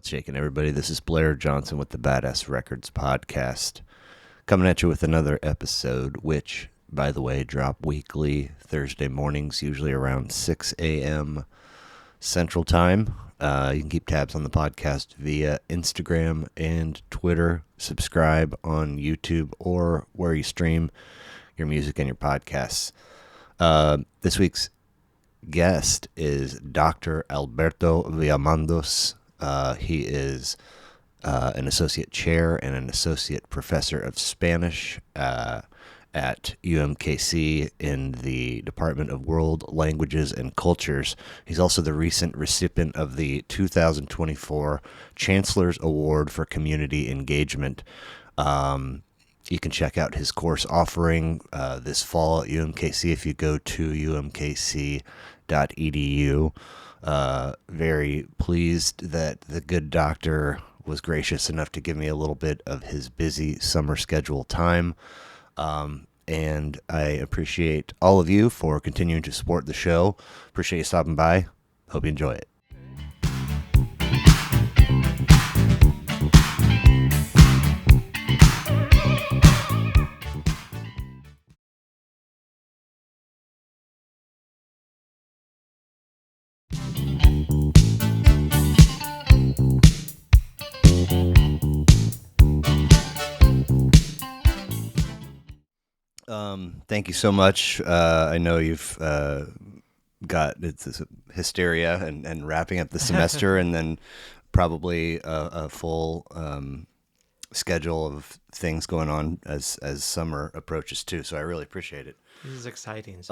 What's shaking, everybody? This is Blair Johnson with the Badass Records podcast, coming at you with another episode, which, by the way, drop weekly Thursday mornings, usually around 6 a.m. Central Time. You can keep tabs on the podcast via Instagram and Twitter. Subscribe on YouTube or where you stream your music and your podcasts. This week's guest is Dr. Alberto Villamandos. He is an associate chair and an associate professor of Spanish at UMKC in the Department of World Languages and Cultures. He's also the recent recipient of the 2024 Chancellor's Award for Community Engagement. You can check out his course offering this fall at UMKC if you go to umkc.edu. Very pleased that the good doctor was gracious enough to give me a little bit of his busy summer schedule time. And I appreciate all of you for continuing to support the show. Appreciate you stopping by. Hope you enjoy it. Thank you so much. I know you've got it's hysteria and wrapping up the semester and then probably a full schedule of things going on as summer approaches too. So I really appreciate it. This is exciting.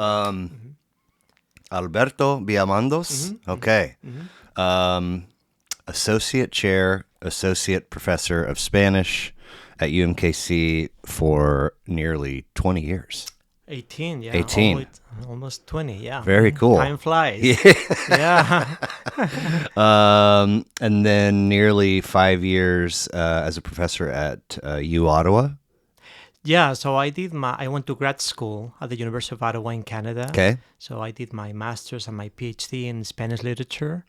Alberto Villamandos. Mm-hmm. Okay. Mm-hmm. Associate chair, associate professor of Spanish at UMKC for nearly 20 years. 18, yeah. 18. Almost 20, yeah. Very cool. Time flies. Yeah. And then nearly 5 years as a professor at U Ottawa. Yeah, so I went to grad school at the University of Ottawa in Canada. Okay. So I did my master's and my PhD in Spanish literature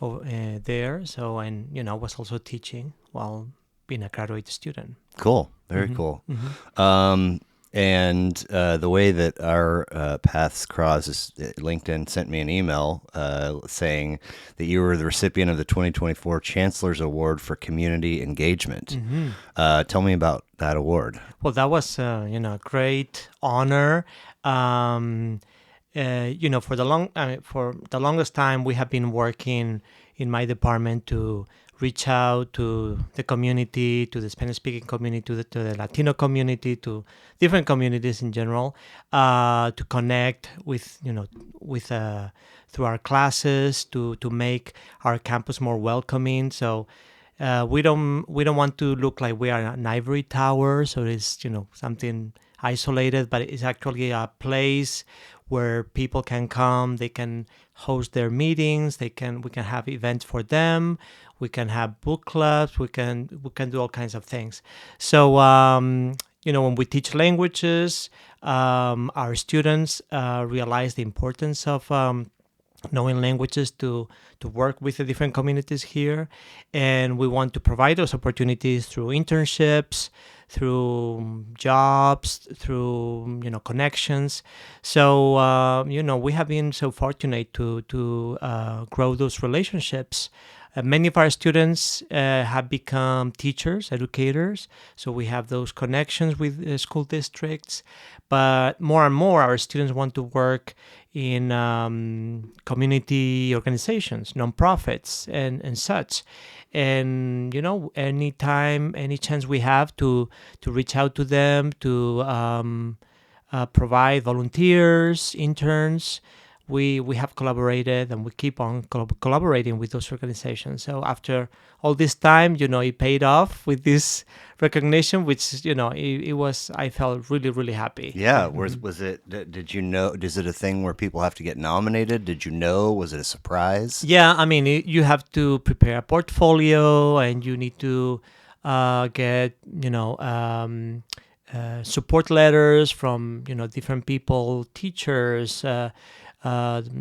there. So, and, was also teaching while being a graduate student. Cool. Very cool. Mm-hmm. And the way that our paths cross is LinkedIn sent me an email saying that you were the recipient of the 2024 Chancellor's Award for Community Engagement. Mm-hmm. Tell me about that award. Well, that was a great honor. For the longest time, we have been working in my department to reach out to the community, to the Spanish-speaking community, to the Latino community, to different communities in general, to connect with through our classes, to make our campus more welcoming. So we don't want to look like we are an ivory tower. So it's something isolated, but it's actually a place where people can come. They can host their meetings. We can have events for them. We can have book clubs. We can do all kinds of things. So when we teach languages, our students realize the importance of knowing languages to work with the different communities here, and we want to provide those opportunities through internships, through jobs, through connections. So we have been so fortunate to grow those relationships. Many of our students have become teachers, educators, so we have those connections with school districts. But more and more, our students want to work in community organizations, nonprofits, and such. And any chance we have to reach out to them, to provide volunteers, interns. We have collaborated and we keep on collaborating with those organizations. So after all this time, it paid off with this recognition, which, it was, I felt really, really happy. Yeah. Was it, did you know, is it a thing where people have to get nominated? Did you know? Was it a surprise? Yeah. I mean, you have to prepare a portfolio and you need to get, support letters from, different people, teachers,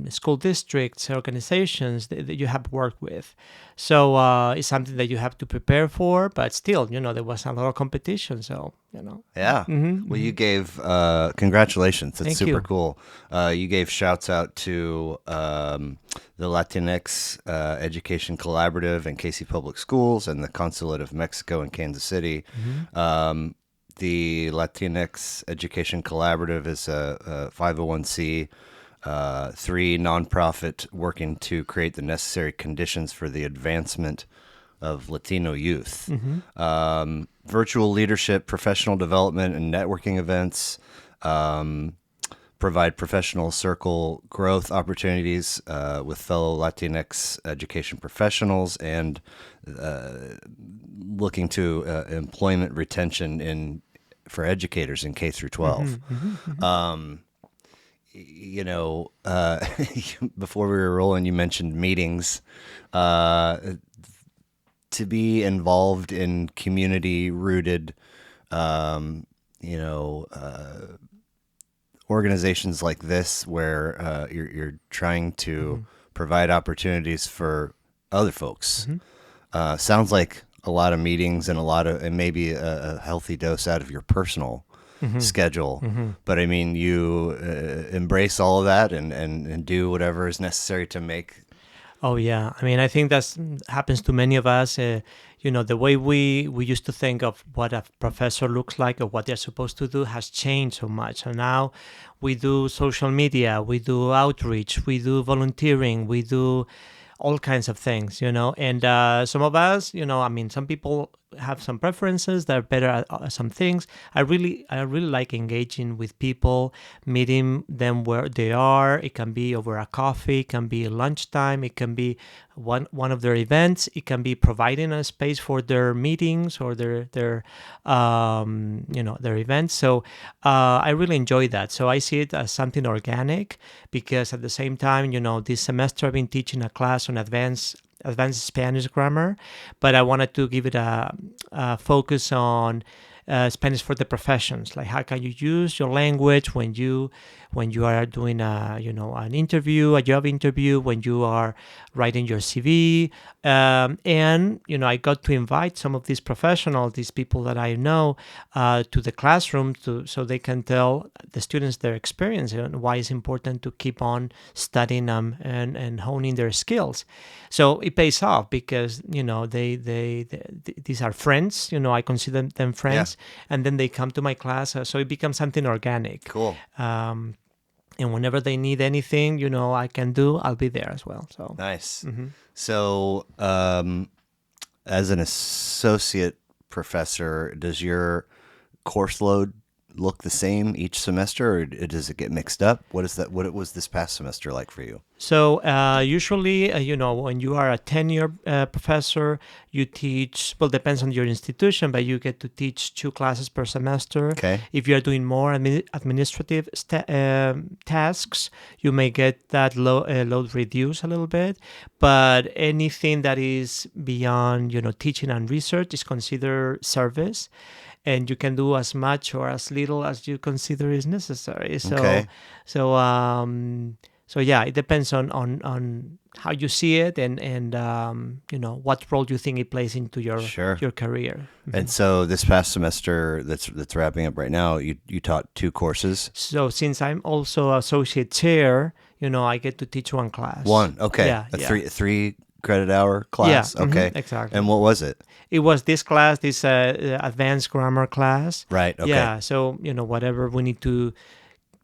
school districts, organizations that you have worked with. So it's something that you have to prepare for, but still, there was a lot of competition. So, Yeah. Well, you gave congratulations. That's Thank super you. cool. You gave shouts out to the Latinx Education Collaborative in Casey Public Schools and the Consulate of Mexico in Kansas City. The Latinx Education Collaborative is a 501c3 nonprofit working to create the necessary conditions for the advancement of Latino youth. Virtual leadership, professional development, and networking events provide professional circle growth opportunities with fellow Latinx education professionals and looking to employment retention for educators in K through 12. Before we were rolling, you mentioned meetings. To be involved in community-rooted, organizations like this, where you're trying to provide opportunities for other folks, sounds like a lot of meetings and maybe a healthy dose out of your personal schedule. But I mean, you embrace all of that and do whatever is necessary to make. Oh yeah, I mean, I think that happens to many of us. The way we used to think of what a professor looks like or what they're supposed to do has changed so much. So now we do social media, we do outreach, we do volunteering, we do all kinds of things, and some of us, I mean, some people have some preferences that are better at some things. I really like engaging with people, meeting them where they are. It can be over a coffee, it can be lunchtime, it can be one of their events, it can be providing a space for their meetings or their events. So I really enjoy that. So I see it as something organic, because at the same time, this semester I've been teaching a class on advanced Spanish grammar, but I wanted to give it a focus on Spanish for the professions. Like, how can you use your language when you are doing an interview, a job interview, when you are writing your CV, and I got to invite some of these professionals, these people that I know, to the classroom so they can tell the students their experience and why it's important to keep on studying them and honing their skills. So it pays off, because these are friends. I consider them friends, and then they come to my class. So it becomes something organic. Cool. And whenever they need anything, I'll be there as well. So nice. So, as an associate professor, does your course load look the same each semester, or does it get mixed up? What was this past semester like for you? So usually, when you are a tenure professor, you teach, well, depends on your institution, but you get to teach 2 classes per semester. Okay. If you're doing more administrative tasks, you may get that load reduced a little bit. But anything that is beyond, teaching and research is considered service. And you can do as much or as little as you consider is necessary. So, Okay. So yeah, it depends on how you see it and what role you think it plays into your career. And so this past semester that's wrapping up right now, you taught 2 courses. So since I'm also associate chair, I get to teach 1 class. One, okay. Yeah, three credit hour class. Yeah, okay. Exactly. And what was it? It was this class, this advanced grammar class. Right. Okay. Yeah. So whatever we need to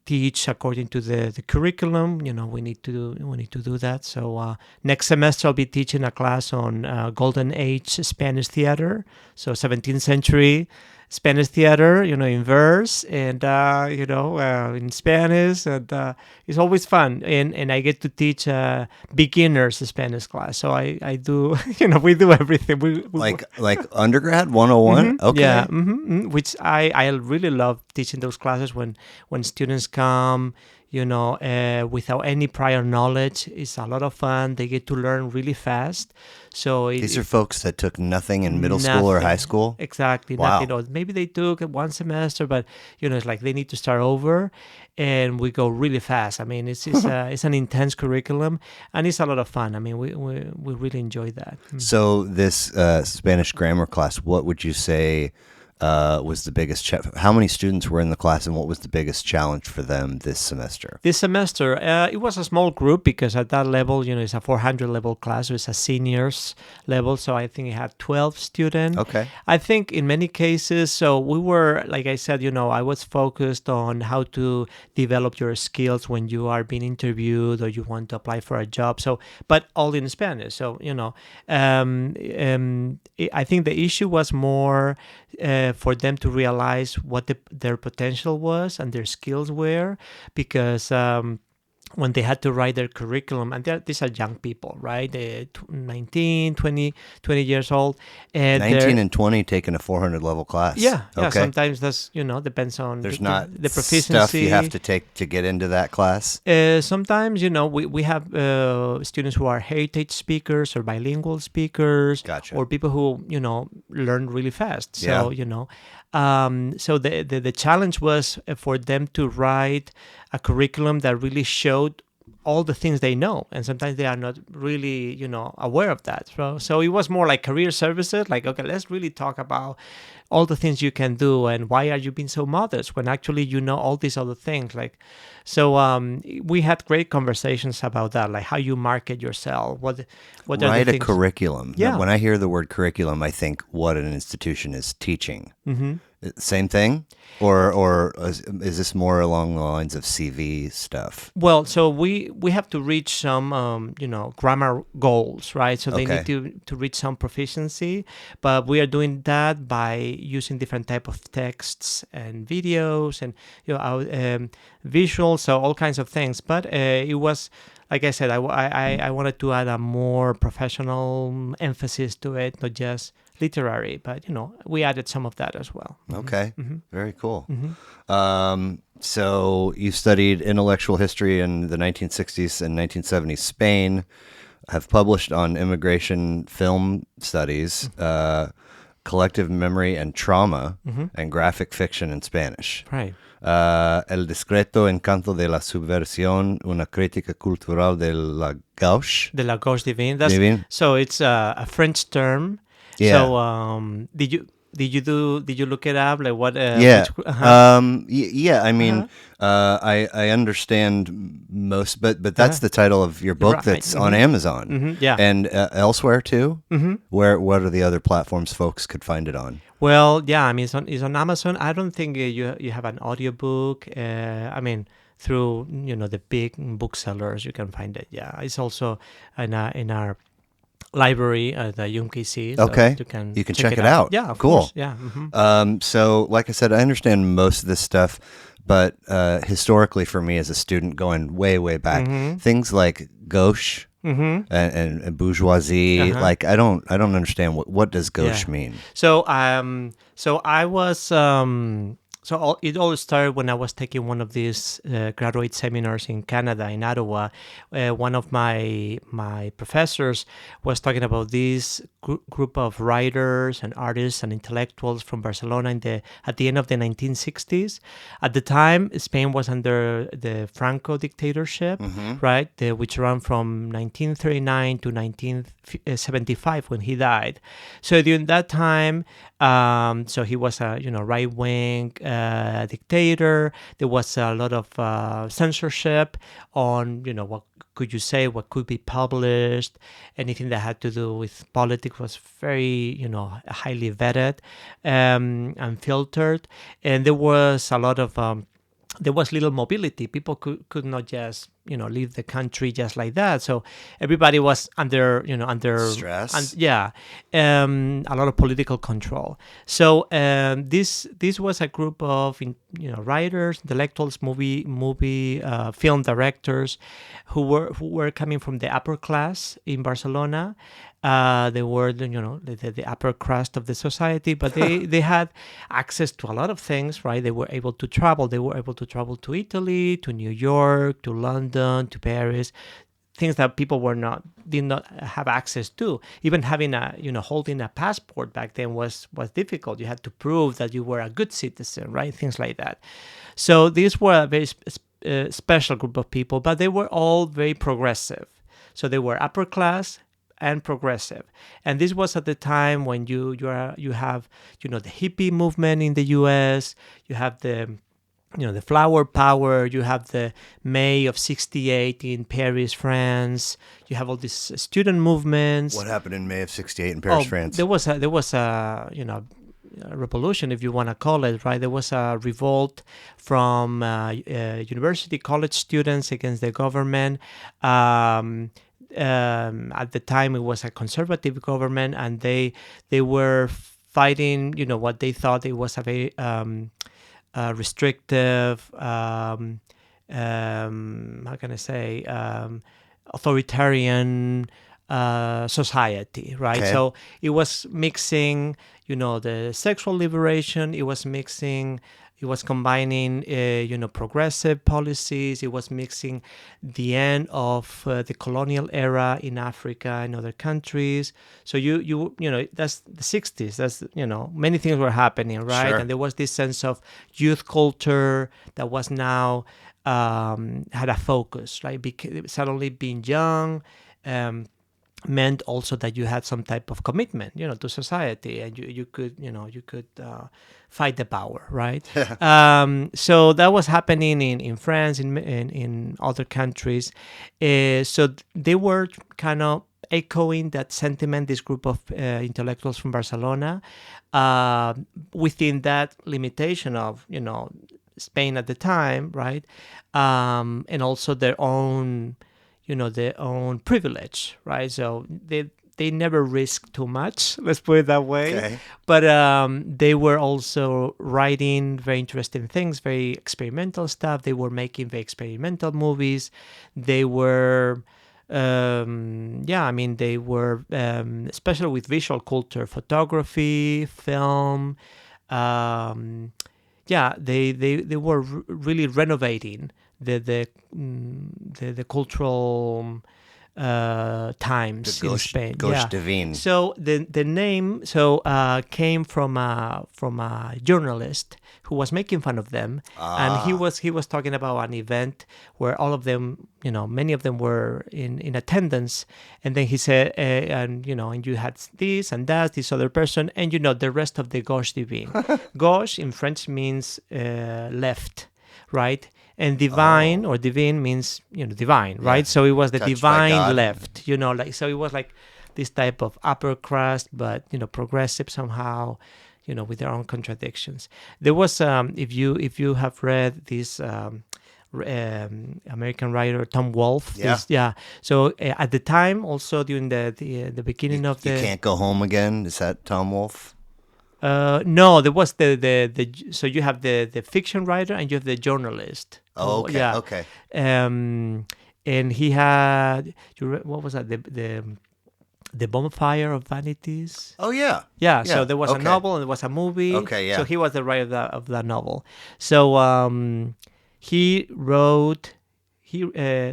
teach according to the curriculum, we need to do that. So next semester I'll be teaching a class on Golden Age Spanish theater, so 17th century Spanish theater, in verse and in Spanish, and it's always fun. And I get to teach beginners Spanish class. So I do, we do everything. We like undergrad 101. Okay. Yeah. Which I really love teaching those classes when students come, without any prior knowledge. It's a lot of fun. They get to learn really fast. So These are folks that took nothing in middle school or high school? Exactly. Wow. Nothing. Or maybe they took one semester, but it's like they need to start over, and we go really fast. I mean, it's it's an intense curriculum, and it's a lot of fun. I mean, we really enjoy that. So this Spanish grammar class, what would you say was the biggest how many students were in the class, and what was the biggest challenge for them this semester? This semester, it was a small group because at that level, it's a 400 level class, so it's a seniors level. So I think it had 12 students. Okay. I think in many cases, so we were, like I said, I was focused on how to develop your skills when you are being interviewed or you want to apply for a job. So, but all in Spanish. So, I think the issue was more for them to realize what their potential was and their skills were, because when they had to write their curriculum, and these are young people, right? They're 19, 20 years old. And 19 and 20 taking a 400 level class. Yeah. Okay. Sometimes that's, depends on There's the proficiency. stuff you have to take to get into that class? Sometimes, we have students who are heritage speakers or bilingual speakers. Gotcha. Or people who, learn really fast. So, Yeah. So the challenge was for them to write a curriculum that really showed all the things they know, and sometimes they are not really, aware of that. So it was more like career services, like, okay, let's really talk about all the things you can do and why are you being so modest when actually you know all these other things. Like, so we had great conversations about that, like how you market yourself, what are Write the a things. curriculum. Yeah. When I hear the word curriculum, I think what an institution is teaching. Mm-hmm. Same thing? Or is this more along the lines of CV stuff? Well, so we have to reach some, grammar goals, right? So they Okay. need to reach some proficiency, but we are doing that by using different type of texts and videos and visuals, so all kinds of things. But it was, like I said, I wanted to add a more professional emphasis to it, not just literary, but we added some of that as well. Okay. Mm-hmm. Very cool. Mm-hmm. So you studied intellectual history in the 1960s and 1970s Spain, have published on immigration film studies, collective memory and trauma, and graphic fiction in Spanish. Right. El discreto encanto de la subversión, una crítica cultural de la gauche. De la gauche divine. Divine. So it's a French term. Yeah. So did you look it up, like what? Yeah. Yeah. I mean, I understand most, but that's the title of your book that's on Amazon. Mm-hmm. Yeah. And elsewhere too. Mm-hmm. What are the other platforms folks could find it on? Well, yeah. I mean, it's on Amazon. I don't think you have an audiobook. I mean, through the big booksellers you can find it. Yeah. It's also in our library at the UMKC. So Okay. you can check it out. Yeah, of Cool. course. Yeah. Mm-hmm. So, like I said, I understand most of this stuff, but historically for me as a student going way, way back, things like gauche and bourgeoisie, like I don't understand what does gauche mean? So I was it all started when I was taking one of these graduate seminars in Canada, in Ottawa. One of my professors was talking about this group of writers and artists and intellectuals from Barcelona at the end of the 1960s. At the time, Spain was under the Franco dictatorship, right, which ran from 1939 to 1975 when he died. So during that time, so he was a right-wing dictator. There was a lot of censorship on what could you say, what could be published. Anything that had to do with politics was very highly vetted and filtered, and there was a lot of there was little mobility. People could not just leave the country just like that. So everybody was under Stress. a lot of political control. So this was a group of writers, intellectuals, movie film directors who were coming from the upper class in Barcelona, They were, the upper crust of the society, but they had access to a lot of things, right? They were able to travel. They were able to travel to Italy, to New York, to London, to Paris, things that people did not have access to. Even having holding a passport back then was difficult. You had to prove that you were a good citizen, right? Things like that. So these were a very special group of people, but they were all very progressive. So they were upper class and progressive, and this was at the time when you have the hippie movement in the U.S. You have the flower power. You have the May of '68 in Paris, France. You have all these student movements. What happened in May of '68 in Paris, France? There was a revolution, if you want to call it, right? There was a revolt from university college students against the government. At the time, it was a conservative government, and they were fighting, what they thought it was a very restrictive, how can I say, authoritarian society, right? Okay. So it was mixing, the sexual liberation. It was combining, progressive policies. It was mixing the end of the colonial era in Africa and other countries. So that's the '60s. That's many things were happening, right? Sure. And there was this sense of youth culture that was now had a focus, right? Suddenly being young. Meant also that you had some type of commitment, to society, and you could fight the power, right? So that was happening in France, in other countries. So they were kind of echoing that sentiment. This group of intellectuals from Barcelona, within that limitation of Spain at the time, right? And also their own privilege, right? So they never risked too much, let's put it that way. Okay. But they were also writing very interesting things, very experimental stuff. They were making very experimental movies. They were, they were, especially with visual culture, photography, film. They were really renovating the cultural times in Spain. Gauche Divine. So the name came from a journalist who was making fun of them, and he was talking about an event where all of them, many of them were in attendance, and then he said, and you had this and that, this other person, and the rest of the Gauche Divine. Gauche in French means left, right? And divine or divine means divine, right? So it was the Touched by divine God. left, so it was like this type of upper crust, but progressive somehow, with their own contradictions. There was if you have read this American writer Tom Wolfe. So at the time, also during the beginning of the You Can't Go Home Again. Is that Tom Wolfe? No, there was so you have the fiction writer and you have the journalist. Oh, okay. Yeah. Okay. And he had what was that, the bonfire of vanities? Oh, yeah. Yeah. So there was a Okay. novel and there was a movie. Okay, yeah. So he was the writer of that novel. So he wrote.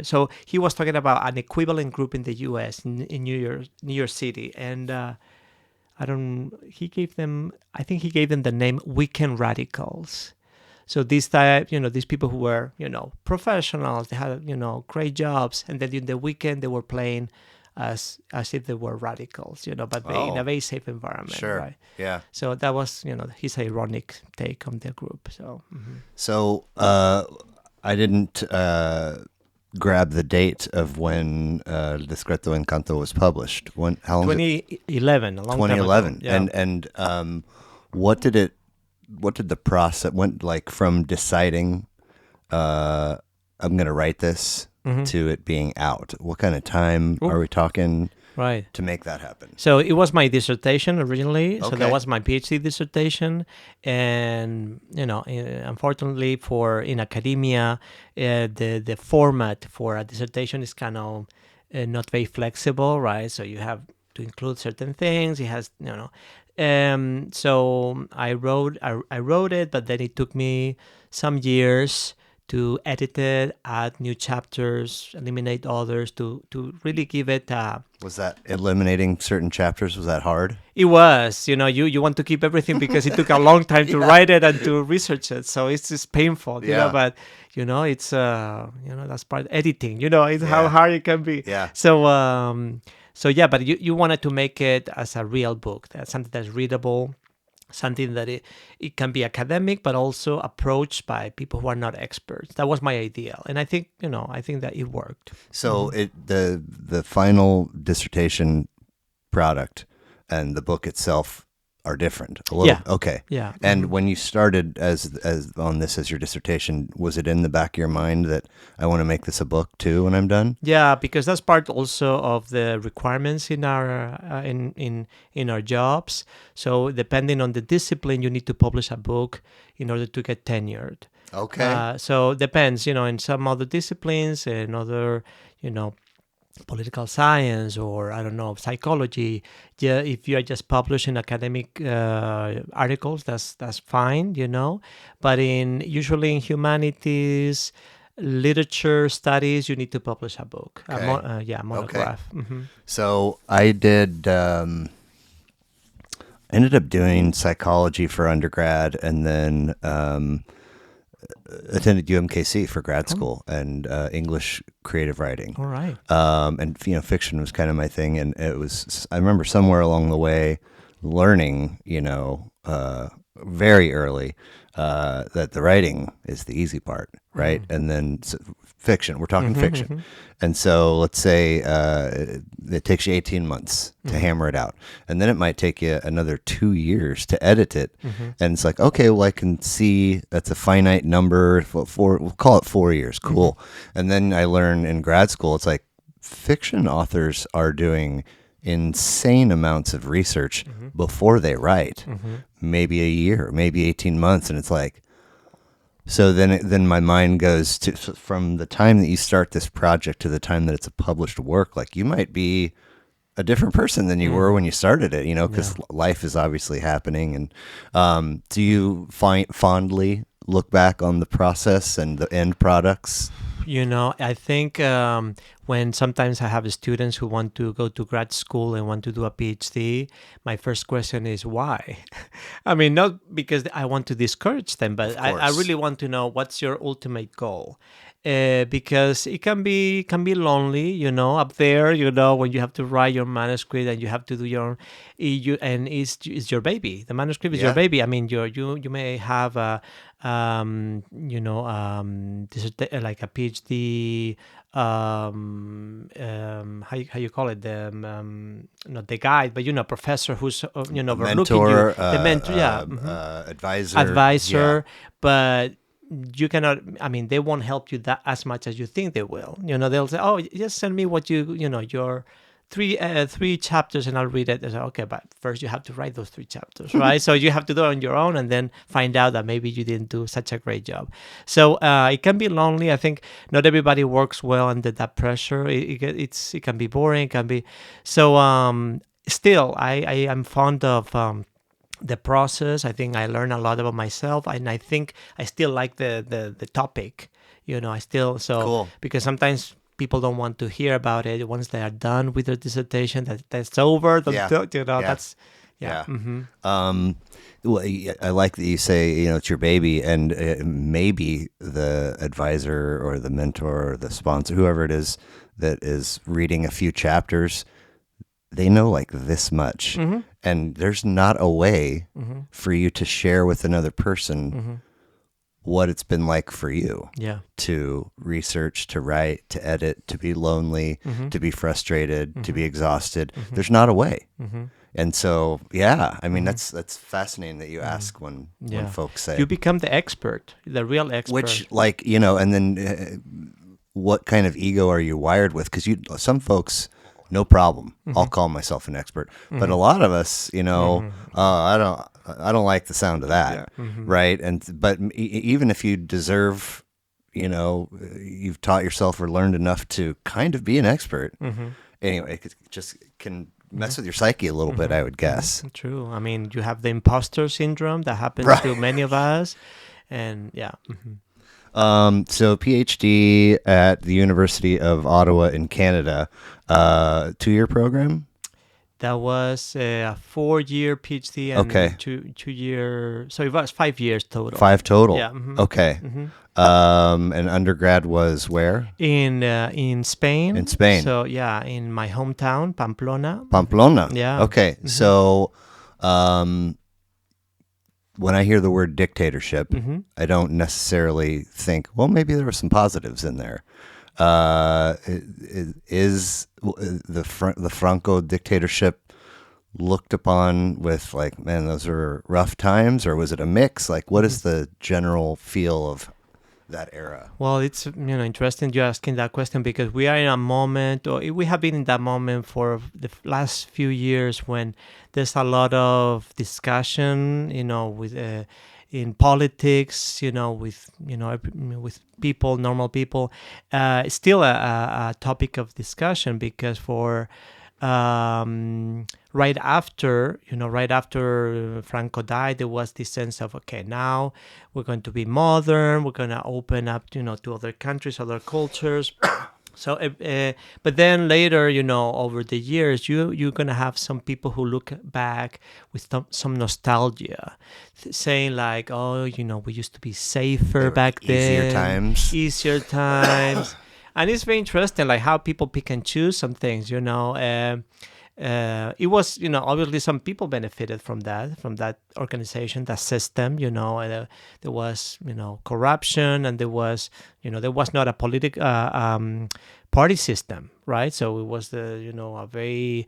So he was talking about an equivalent group in the U.S. in New York City, and I think he gave them the name Weekend Radicals. So these people who were, professionals, they had, in jobs, and then in the weekend they were playing as if they were radicals, but in a very safe environment. Sure. Right? Yeah. So that was, his ironic take on the group. So. Mm-hmm. So I didn't grab the date of when Discreto Encanto was published. How long? 2011, a long 2011. time ago. Yeah. And what did the process went like from deciding I'm going to write this to it being out? What kind of time are we talking? Right. To make that happen. So it was my dissertation originally. So Okay. that was my PhD dissertation. And, unfortunately in academia, the format for a dissertation is kind of not very flexible, right? So you have to include certain things. It has, so I wrote it, but then it took me some years to edit it, add new chapters, eliminate others, to really give it Was that eliminating certain chapters? Was that hard? it was, you want to keep everything because it took a long time to write it and to research it. So it's just painful, but, it's, that's part of editing, it's how hard it can be. Yeah. So yeah, but you wanted to make it as a real book, that's something that's readable, something that it can be academic, but also approached by people who are not experts. That was my ideal. And I think, that it worked. So the final dissertation product and the book itself are different a little. Yeah. Okay. Yeah. And when you started as on this as your dissertation, was it in the back of your mind that I want to make this a book too when I'm done? Yeah, because that's part also of the requirements in our in our jobs. So depending on the discipline, you need to publish a book in order to get tenured. Okay. So it depends, in some other disciplines and other, political science or I don't know, psychology. Yeah, if you are just publishing academic articles, that's fine, But usually in humanities, literature studies, you need to publish a book. Okay. A monograph. Okay. Mm-hmm. So I did. Ended up doing psychology for undergrad, and then attended UMKC for grad school and English creative writing. All right. And fiction was kind of my thing, and it was. I remember somewhere along the way learning, very early, that the writing is the easy part, right? Mm-hmm. And then fiction. We're talking fiction, mm-hmm. And so let's say it takes you 18 months to mm-hmm. hammer it out, and then it might take you another 2 years to edit it. Mm-hmm. And it's like, okay, well, I can see that's a finite number. We'll call it 4 years. Cool. Mm-hmm. And then I learn in grad school, it's like fiction authors are doing insane amounts of research mm-hmm. before they write, mm-hmm. maybe a year, maybe 18 months. And it's like, so then my mind goes to from the time that you start this project to the time that it's a published work, like you might be a different person than you were when you started it, because life is obviously happening. And do you fondly look back on the process and the end products? I think when sometimes I have students who want to go to grad school and want to do a PhD, my first question is why? I mean, not because I want to discourage them, but I really want to know what's your ultimate goal. Because it can be lonely, up there, when you have to write your manuscript and you have to do and it's your baby. The manuscript is your baby. I mean, you may have like a PhD, how you call it, not the guide, but professor who's overlooking mentor, you, the mentor, advisor, but you cannot. I mean, they won't help you that as much as you think they will. They'll say, "Oh, just send me what your three chapters, and I'll read it." I say, "Okay, but first you have to write those 3 chapters, right?" So you have to do it on your own, and then find out that maybe you didn't do such a great job. So it can be lonely. I think not everybody works well under that pressure. It can be boring. It can be so. Still, I am fond of the process. I think I learn a lot about myself, and I think I still like the topic. I still cool. Because sometimes people don't want to hear about it once they are done with their dissertation. That's over. That's Mm-hmm. Well, I like that you say it's your baby, and maybe the advisor or the mentor or the sponsor, whoever it is that is reading a few chapters, they know like this much, mm-hmm. and there's not a way mm-hmm. for you to share with another person mm-hmm. what it's been like for you to research, to write, to edit, to be lonely, mm-hmm. to be frustrated, mm-hmm. to be exhausted. Mm-hmm. There's not a way. Mm-hmm. And so, I mean, mm-hmm. that's fascinating that you ask when folks say. You become the expert, the real expert. Which, and then what kind of ego are you wired with? Because some folks, no problem. Mm-hmm. I'll call myself an expert. Mm-hmm. But a lot of us, mm-hmm. I don't like the sound of that, mm-hmm. right? But even if you deserve, you've taught yourself or learned enough to kind of be an expert. Mm-hmm. Anyway, it just can mess with your psyche a little bit, I would guess. True. I mean, you have the imposter syndrome that happens Right. to many of us, and yeah. So PhD at the University of Ottawa in Canada, 2-year program. That was a 4-year PhD and Okay. 2-year. So it was 5 years total. 5 total. Yeah. Okay. And undergrad was where? In Spain. In Spain. So yeah, in my hometown, Pamplona. Pamplona. Yeah. Okay. So, when I hear the word dictatorship, I don't necessarily think, well, maybe there were some positives in there. Is the Franco dictatorship looked upon with like, man, those are rough times, or was it a mix? Like, what is the general feel of that era? Well, it's interesting you asking that question, because we are in a moment, or we have been in that moment for the last few years, when there's a lot of discussion, with in politics, with people, normal people. It's still a topic of discussion, because for right after Franco died, there was this sense of, okay, now we're going to be modern, we're going to open up, to other countries, other cultures. So, but then later, over the years, you're going to have some people who look back with some nostalgia, saying like, oh, we used to be safer back then. Easier times. And it's very interesting, like how people pick and choose some things, it was, obviously some people benefited from that organization, that system, there was, corruption, and there was not a political party system, right? So it was a very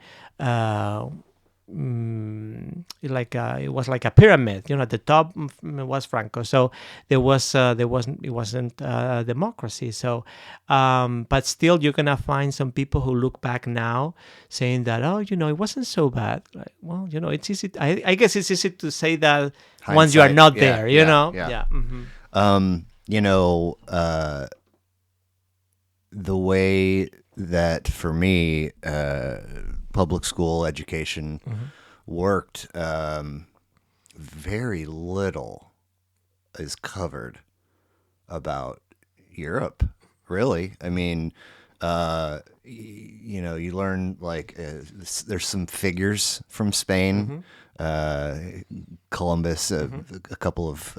it was like a pyramid. At the top was Franco, so it wasn't a democracy. So, but still, you're gonna find some people who look back now, saying that, oh, it wasn't so bad. Like, well, it's easy. I guess it's easy to say that once you are not there. Yeah. The way that for me, public school education worked, very little is covered about Europe, really. I mean, you learn like there's some figures from Spain, Columbus, a couple of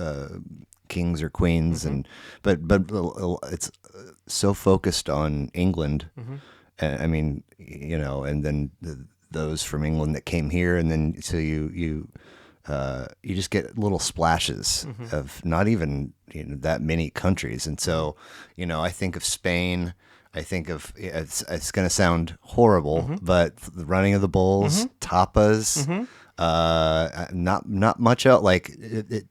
kings or queens, but it's so focused on England. I mean, and then those from England that came here, and then so you just get little splashes of not even that many countries, and so I think of Spain. I think of it's going to sound horrible, but the running of the bulls, tapas, not much else. Like it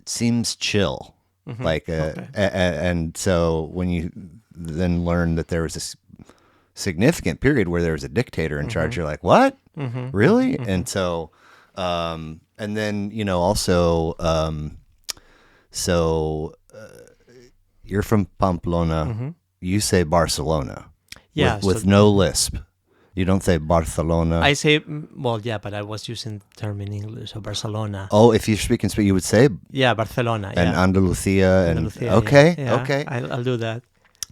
seems chill, and so when you then learn that there was this significant period where there was a dictator in charge, you're like, what? Really? And so, and then, also, you're from Pamplona. You say Barcelona. Yeah. With no lisp. You don't say Barcelona. I say, well, yeah, but I was using the term in English, so Barcelona. Oh, if you're speaking Spanish, you would say? Yeah, Barcelona. And yeah. Andalusia. Okay. Yeah. Okay. I'll do that.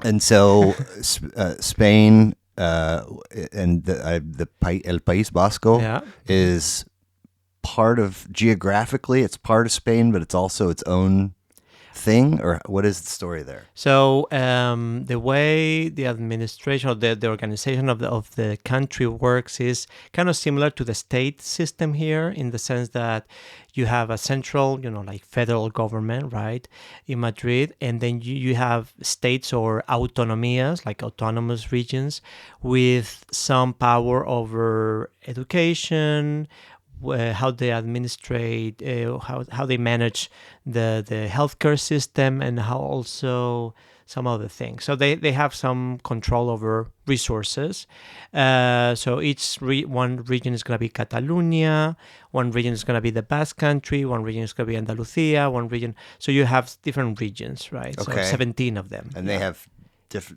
And so Spain and El País Vasco is part of, geographically, it's part of Spain, but it's also its own thing, or what is the story there? So the way the administration or the organization of the country works is kind of similar to the state system here, in the sense that you have a central, like federal government, right, in Madrid, and then you have states or autonomías, like autonomous regions, with some power over education, how they administrate, how they manage the healthcare system, and how also some other things. So they have some control over resources. So one region is going to be Catalonia, one region is going to be the Basque Country, one region is going to be Andalusia, one region. So you have different regions, right? Okay. So 17 of them. And they have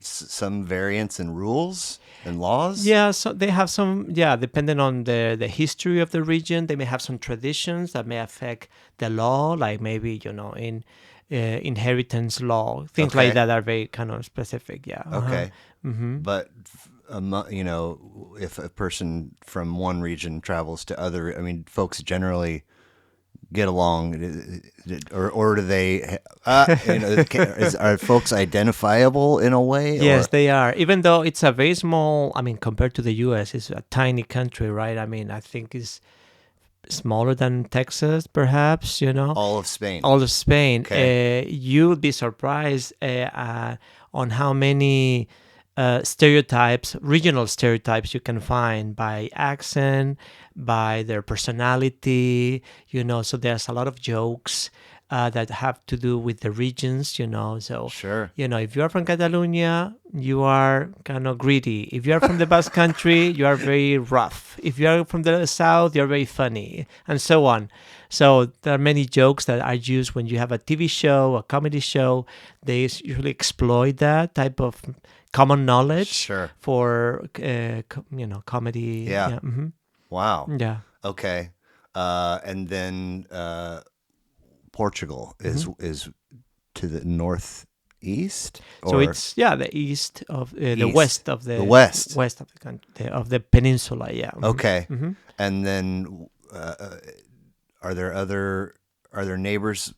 some variance in rules and laws? Yeah, so they have some, depending on the history of the region, they may have some traditions that may affect the law, like maybe, in inheritance law, things like Okay. that are very kind of specific, yeah. Okay. But if a person from one region travels to other, I mean, folks generally get along, or do they? Are folks identifiable in a way? Yes, Or they are. Even though it's a very small, I mean, compared to the U.S., it's a tiny country, right? I mean, I think it's smaller than Texas, perhaps, all of Spain? all of Spain. Okay. You'd be surprised on how many stereotypes, regional stereotypes you can find by accent, by their personality, So there's a lot of jokes that have to do with the regions, So, Sure. if you are from Catalonia, you are kind of greedy. If you are from the Basque Country, you are very rough. If you are from the South, you're very funny, and so on. So there are many jokes that are used when you have a TV show, a comedy show. They usually exploit that type of common knowledge Sure. for comedy. Yeah. Wow. Yeah. Okay. And then Portugal is to the northeast, So or it's the east of the East. west of the west of the country, of the peninsula. Yeah. Okay. And then are there neighbors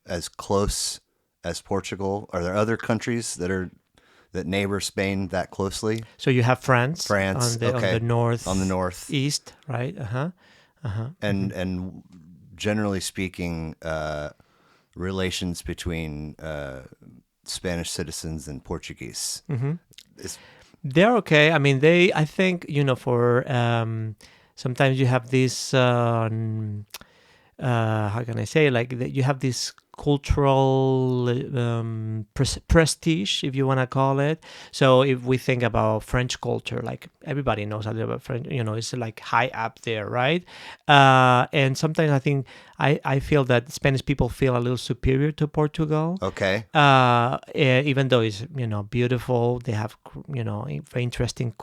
as close as Portugal? Are there other countries that neighbor Spain that closely? So you have France. France, on the north. On the north. East, right? And generally speaking, relations between Spanish citizens and Portuguese. They're okay. I mean, I think, for sometimes you have this, how can I say, like you have this cultural prestige, if you want to call it. So if we think about French culture, like everybody knows a little about French, it's like high up there, right? And sometimes I think I feel that Spanish people feel a little superior to Portugal. Okay. Even though it's beautiful, they have very interesting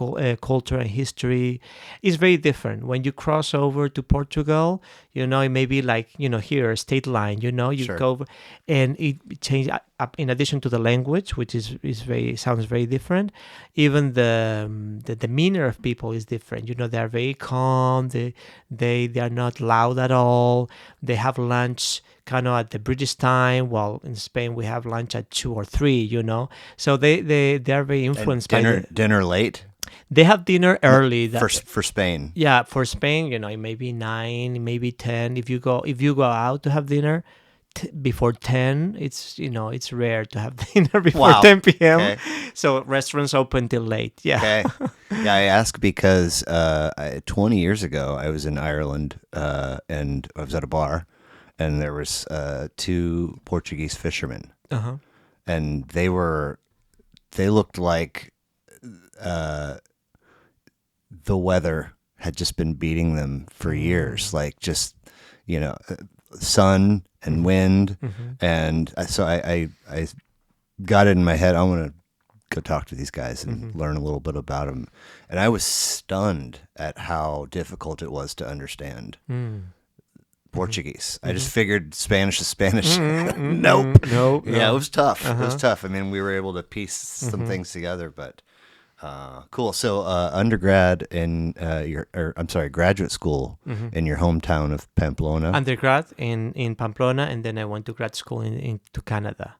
culture and history. It's very different when you cross over to Portugal. It may be like here, a state line. You Sure. go over, and it changes. In addition to the language, which sounds very different, even the demeanor of people is different. They are very calm. They are not loud at all. They have lunch kind of at the British time, while in Spain we have lunch at 2 or 3. So they are very influenced by dinner late. They have dinner early. For Spain. Yeah, for Spain, it may be 9, maybe 10. If you go out to have dinner before 10, it's rare to have dinner before 10 p.m. Okay. So restaurants open till late. Yeah. Okay. Yeah, I ask because 20 years ago I was in Ireland and I was at a bar, and there was 2 Portuguese fishermen, and they looked like the weather had just been beating them for years, like just sun and wind, and so I got it in my head, I want to go talk to these guys and learn a little bit about them, and I was stunned at how difficult it was to understand Portuguese. I just figured Spanish is Spanish. Nope. Yeah, it was tough. It was tough. I mean, we were able to piece some things together, but cool. So undergrad in graduate school in your hometown of Pamplona. Undergrad in Pamplona, and then I went to grad school to Canada.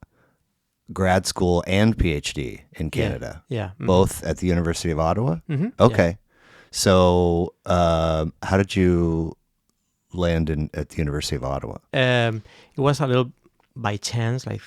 Grad school and PhD in Canada. Yeah. Both at the University of Ottawa? Okay. Yeah. So how did you land at the University of Ottawa? It was a little by chance, like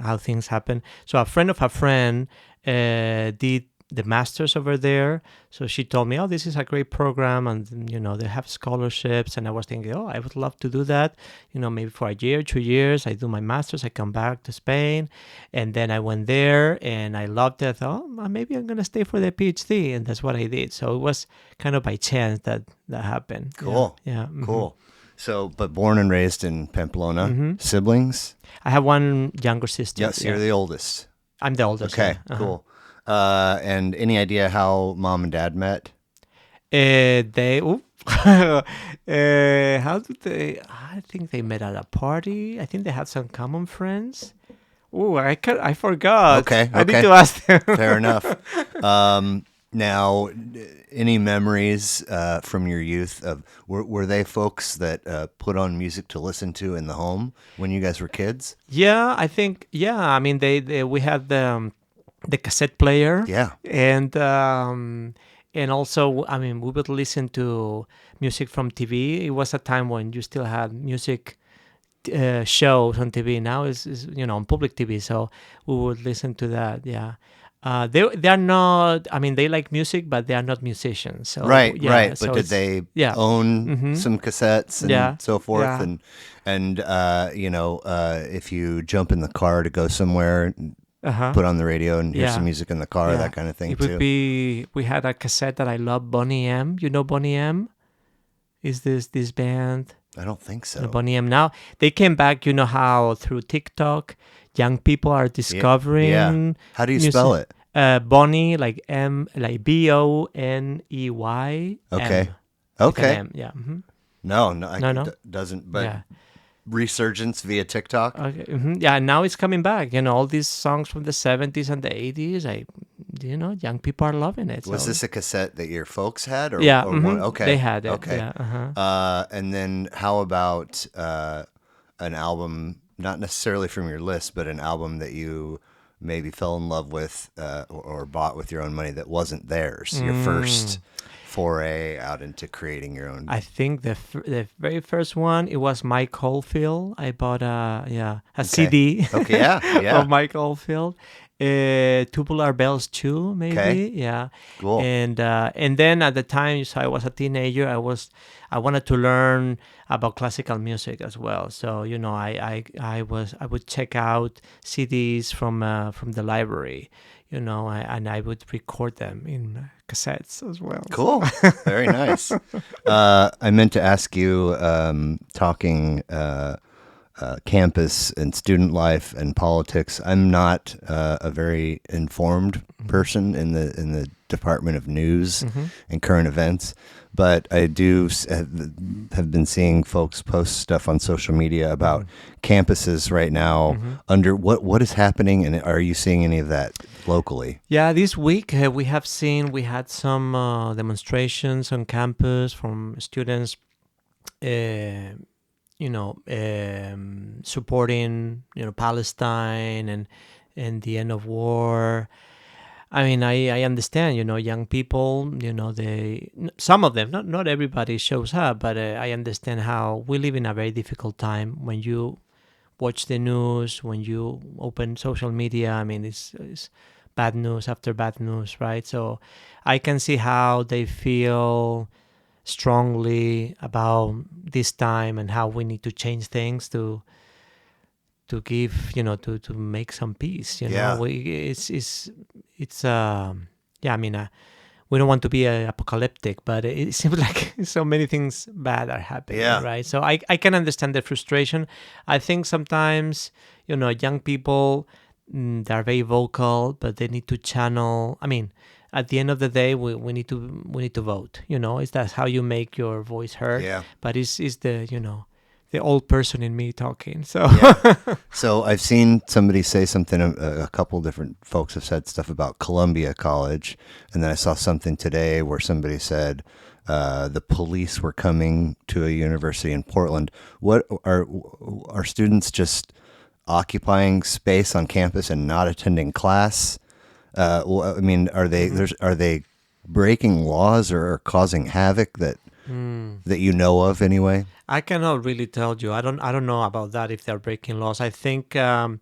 how things happen. So a friend of a friend did the master's over there. So she told me, this is a great program, and they have scholarships. And I was thinking, I would love to do that. Maybe for a year, 2 years, I do my master's, I come back to Spain. And then I went there and I loved it. I thought, maybe I'm going to stay for the PhD. And that's what I did. So it was kind of by chance that happened. Cool. Yeah. Cool. So, but born and raised in Pamplona, siblings? I have one younger sister. Yes, you're the oldest. I'm the oldest. Okay, yeah. cool. And any idea how mom and dad met? They, how did they? I think they met at a party. I think they had some common friends. Oh, I forgot. Okay, I need okay. to ask them. Fair enough. Now, any memories from your youth of were they folks that put on music to listen to in the home when you guys were kids? Yeah, I think. Yeah, I mean, they we had the cassette player, Yeah. and also, I mean, we would listen to music from TV. It was a time when you still had music shows on TV. Now is on public TV, so we would listen to that. Yeah. They are not. I mean, they like music, but they are not musicians. So Right, yeah. right. But So did it's they yeah. own Mm-hmm. some cassettes and Yeah. so forth? Yeah. And if you jump in the car to go somewhere, Uh-huh. put on the radio and hear Yeah. some music in the car, Yeah. that kind of thing It would too. be. We had a cassette that I love. Bonnie M. You know Bonnie M? Is this band? I don't think The so. Bonnie M. Now they came back. You know how through TikTok, young people are discovering How do you music. spell it? Bonnie, like Boney Okay. M. Okay. M. Yeah. Mm-hmm. No, No. doesn't. But Yeah. resurgence via TikTok. Okay. Yeah. Now it's coming back. All these songs from the 70s and the 80s. Young people are loving it. Was So. this a cassette that your folks had, or Yeah. or one? Okay, They had it. okay. Yeah. Uh-huh. And then how about an album, not necessarily from your list, but an album that you maybe fell in love with or bought with your own money that wasn't theirs? Your first foray out into creating your own. I think the very first one, it was Mike Oldfield. I bought a CD Okay, yeah. of Mike Oldfield. Tubular Bells too, maybe. Okay. Yeah. Cool. And then at the time, so I was a teenager. I wanted to learn about classical music as well. So I would check out CDs from the library. And I would record them in cassettes as well. Cool. Very nice. I meant to ask you, talking campus and student life and politics. I'm not a very informed person in the Department of News and current events, but I do have been seeing folks post stuff on social media about campuses right now. Under what is happening, and are you seeing any of that locally? Yeah, this week we had some demonstrations on campus from students, supporting Palestine and the end of war. I mean, I understand, young people, some of them, not everybody shows up, but I understand how we live in a very difficult time when you watch the news, when you open social media. I mean, it's bad news after bad news, right? So I can see how they feel strongly about this time and how we need to change things to give, to make some peace. Yeah. I mean, we don't want to be apocalyptic, but it seems like so many things bad are happening, Yeah. right? So I can understand the frustration. I think sometimes, young people, they're very vocal, but they need to channel. I mean, at the end of the day, we need to vote. That's how you make your voice heard. Yeah. But it's the old person in me talking. So So I've seen somebody say something, a couple different folks have said stuff about Columbia College, and then I saw something today where somebody said the police were coming to a university in Portland. What are students just occupying space on campus and not attending class? I mean, are they breaking laws or causing havoc that you know of anyway? I cannot really tell you. I don't know about that if they're breaking laws. I think I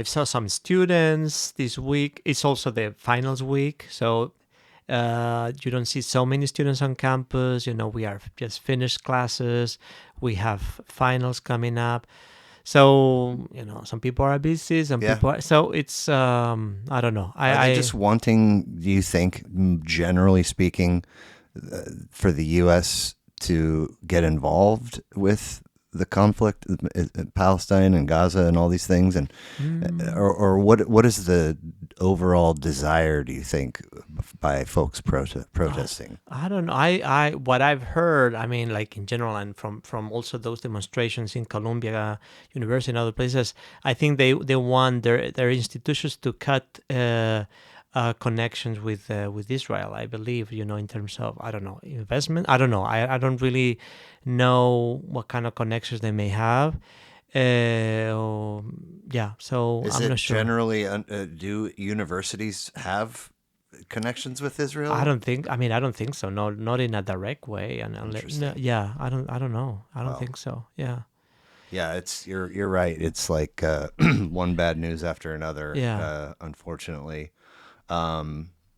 saw some students this week. It's also the finals week, so you don't see so many students on campus. We are just finished classes. We have finals coming up. So, some people are busy, some people are, so it's, I don't know. Are they just wanting, do you think, generally speaking, for the U.S. to get involved with the conflict, Palestine and Gaza and all these things, and or what is the overall desire, do you think, by folks protesting? I don't know. I what I've heard, I mean, like in general, and from also those demonstrations in Columbia University and other places, I think they want their institutions to cut connections with Israel. I believe, in terms of, I don't know, investment. I don't know. I don't really know what kind of connections they may have. Yeah, so Is I'm it not sure. generally do universities have connections with Israel? I don't think. I mean, I don't think so. No, not in a direct way. And Interesting. yeah, I don't. I don't know. I don't Wow. think so. Yeah. Yeah, you're right. It's like one bad news after another, Yeah. unfortunately.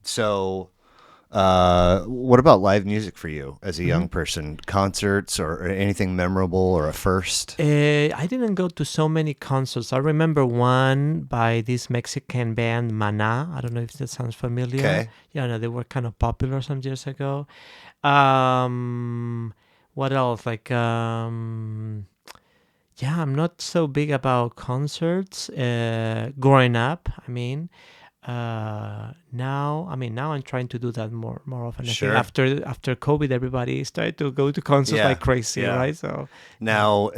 So, what about live music for you as a young person? Concerts or anything memorable or a first? I didn't go to so many concerts. I remember one by this Mexican band Mana. I don't know if that sounds familiar. Okay. Yeah, no, they were kind of popular some years ago. Um, what else? Like, yeah, I'm not so big about concerts. Growing up, I mean. Now I'm trying to do that more often. I think Sure. after COVID, everybody started to go to concerts Yeah. like crazy, Yeah. right? So Now,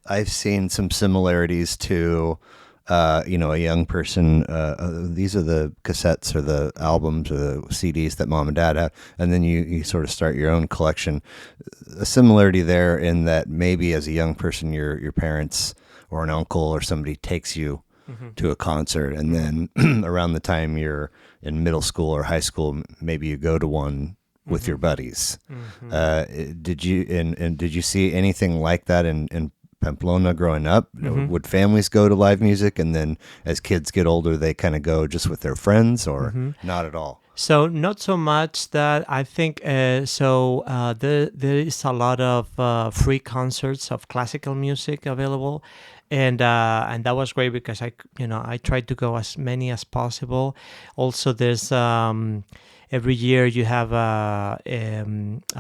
I've seen some similarities to, a young person. These are the cassettes or the albums or the CDs that mom and dad have, and then you sort of start your own collection. A similarity there in that maybe as a young person, your parents or an uncle or somebody takes you to a concert, and then around the time you're in middle school or high school, maybe you go to one with your buddies. Did you see anything like that in Pamplona growing up? Would families go to live music, and then as kids get older, they kind of go just with their friends, or not at all? So not so much that. I think there is a lot of free concerts of classical music available, and that was great because I tried to go as many as possible. Also, there's every year you have a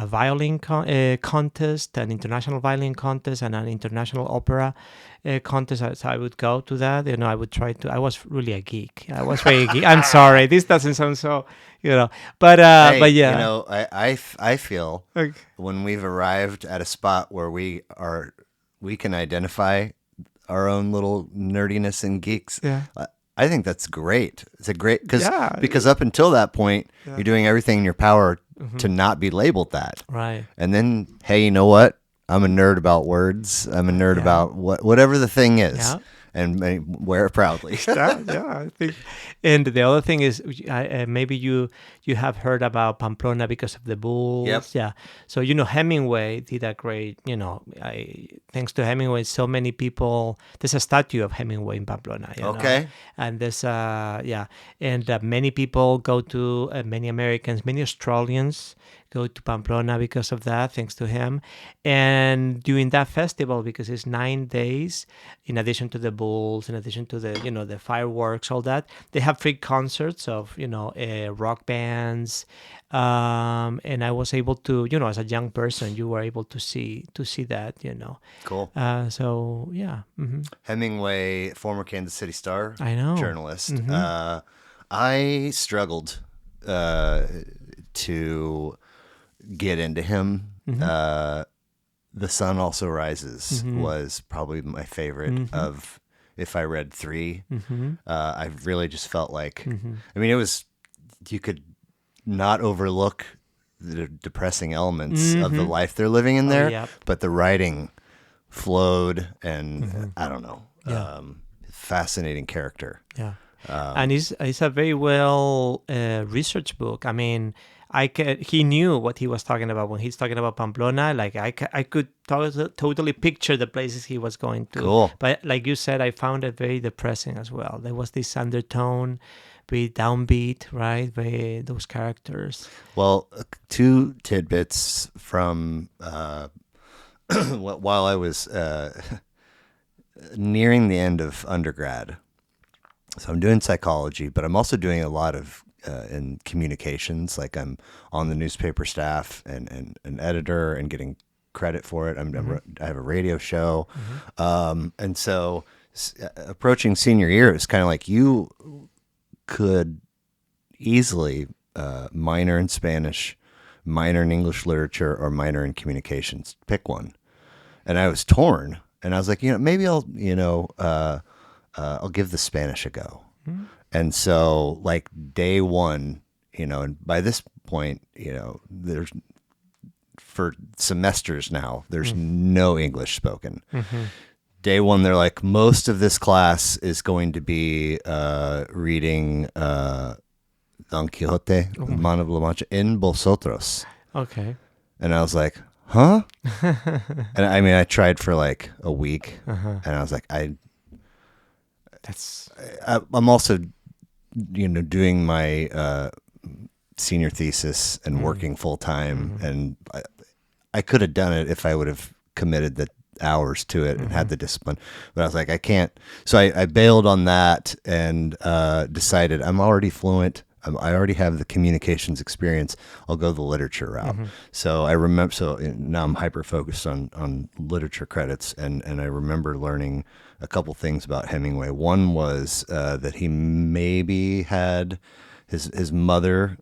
violin contest, an international violin contest, and an international opera contest. So I would go to that. I would try to. I was really a geek. I was very geek. I'm sorry, this doesn't sound so, Hey, but yeah. I feel Okay. when we've arrived at a spot where we can identify our own little nerdiness and geeks. Yeah. I think that's great. It's a great Yeah. because up until that point, Yeah. you're doing everything in your power to not be labeled that. Right. And then, hey, you know what? I'm a nerd about words. I'm a nerd Yeah. about whatever the thing is, Yeah. and wear it proudly. Yeah, I think. And the other thing is, maybe you have heard about Pamplona because of the bulls. Yep. Yeah. So Hemingway did a great. Thanks to Hemingway, so many people. There's a statue of Hemingway in Pamplona. Okay. And there's and many people go to many Americans, many Australians go to Pamplona because of that, thanks to him. And during that festival, because it's 9 days, in addition to the bulls, in addition to the the fireworks, all that, they have free concerts of rock bands, and I was able to, as a young person, you were able to see that. Cool. So yeah. Hemingway, former Kansas City Star I know. journalist. I struggled to get into him. The Sun Also Rises was probably my favorite of, if I read three. I really just felt like, I mean, you could not overlook the depressing elements of the life they're living in there, yep. but the writing flowed, and I don't know, Yeah. fascinating character. Yeah. And it's a very well researched book. I mean, he knew what he was talking about when he's talking about Pamplona. Like I could totally picture the places he was going to. Cool. But like you said, I found it very depressing as well. There was this undertone, very downbeat, right? Very those characters. Well, two tidbits from while I was nearing the end of undergrad. So I'm doing psychology, but I'm also doing a lot of in communications. Like I'm on the newspaper staff and an editor, and getting credit for it. I have a radio show. And so approaching senior year, it's kind of like you could easily minor in Spanish, minor in English literature, or minor in communications. Pick one. And I was torn. And I was like, maybe I'll give the Spanish a go. And so like day one, and by this point, there's for semesters now, there's no English spoken. Day one, they're like, most of this class is going to be reading Don Quixote, Mano de la Mancha, in vosotros. Okay. And I was like, huh? And I tried for like a week, and I was like, I'm also, doing my senior thesis and working full time, and I could have done it if I would have committed the hours to it and had the discipline, but I was like, I can't. So I bailed on that and decided I'm already fluent. I already have the communications experience. I'll go the literature route. So I remember. So now I'm hyper focused on literature credits, and I remember learning a couple things about Hemingway. One was that he maybe had his mother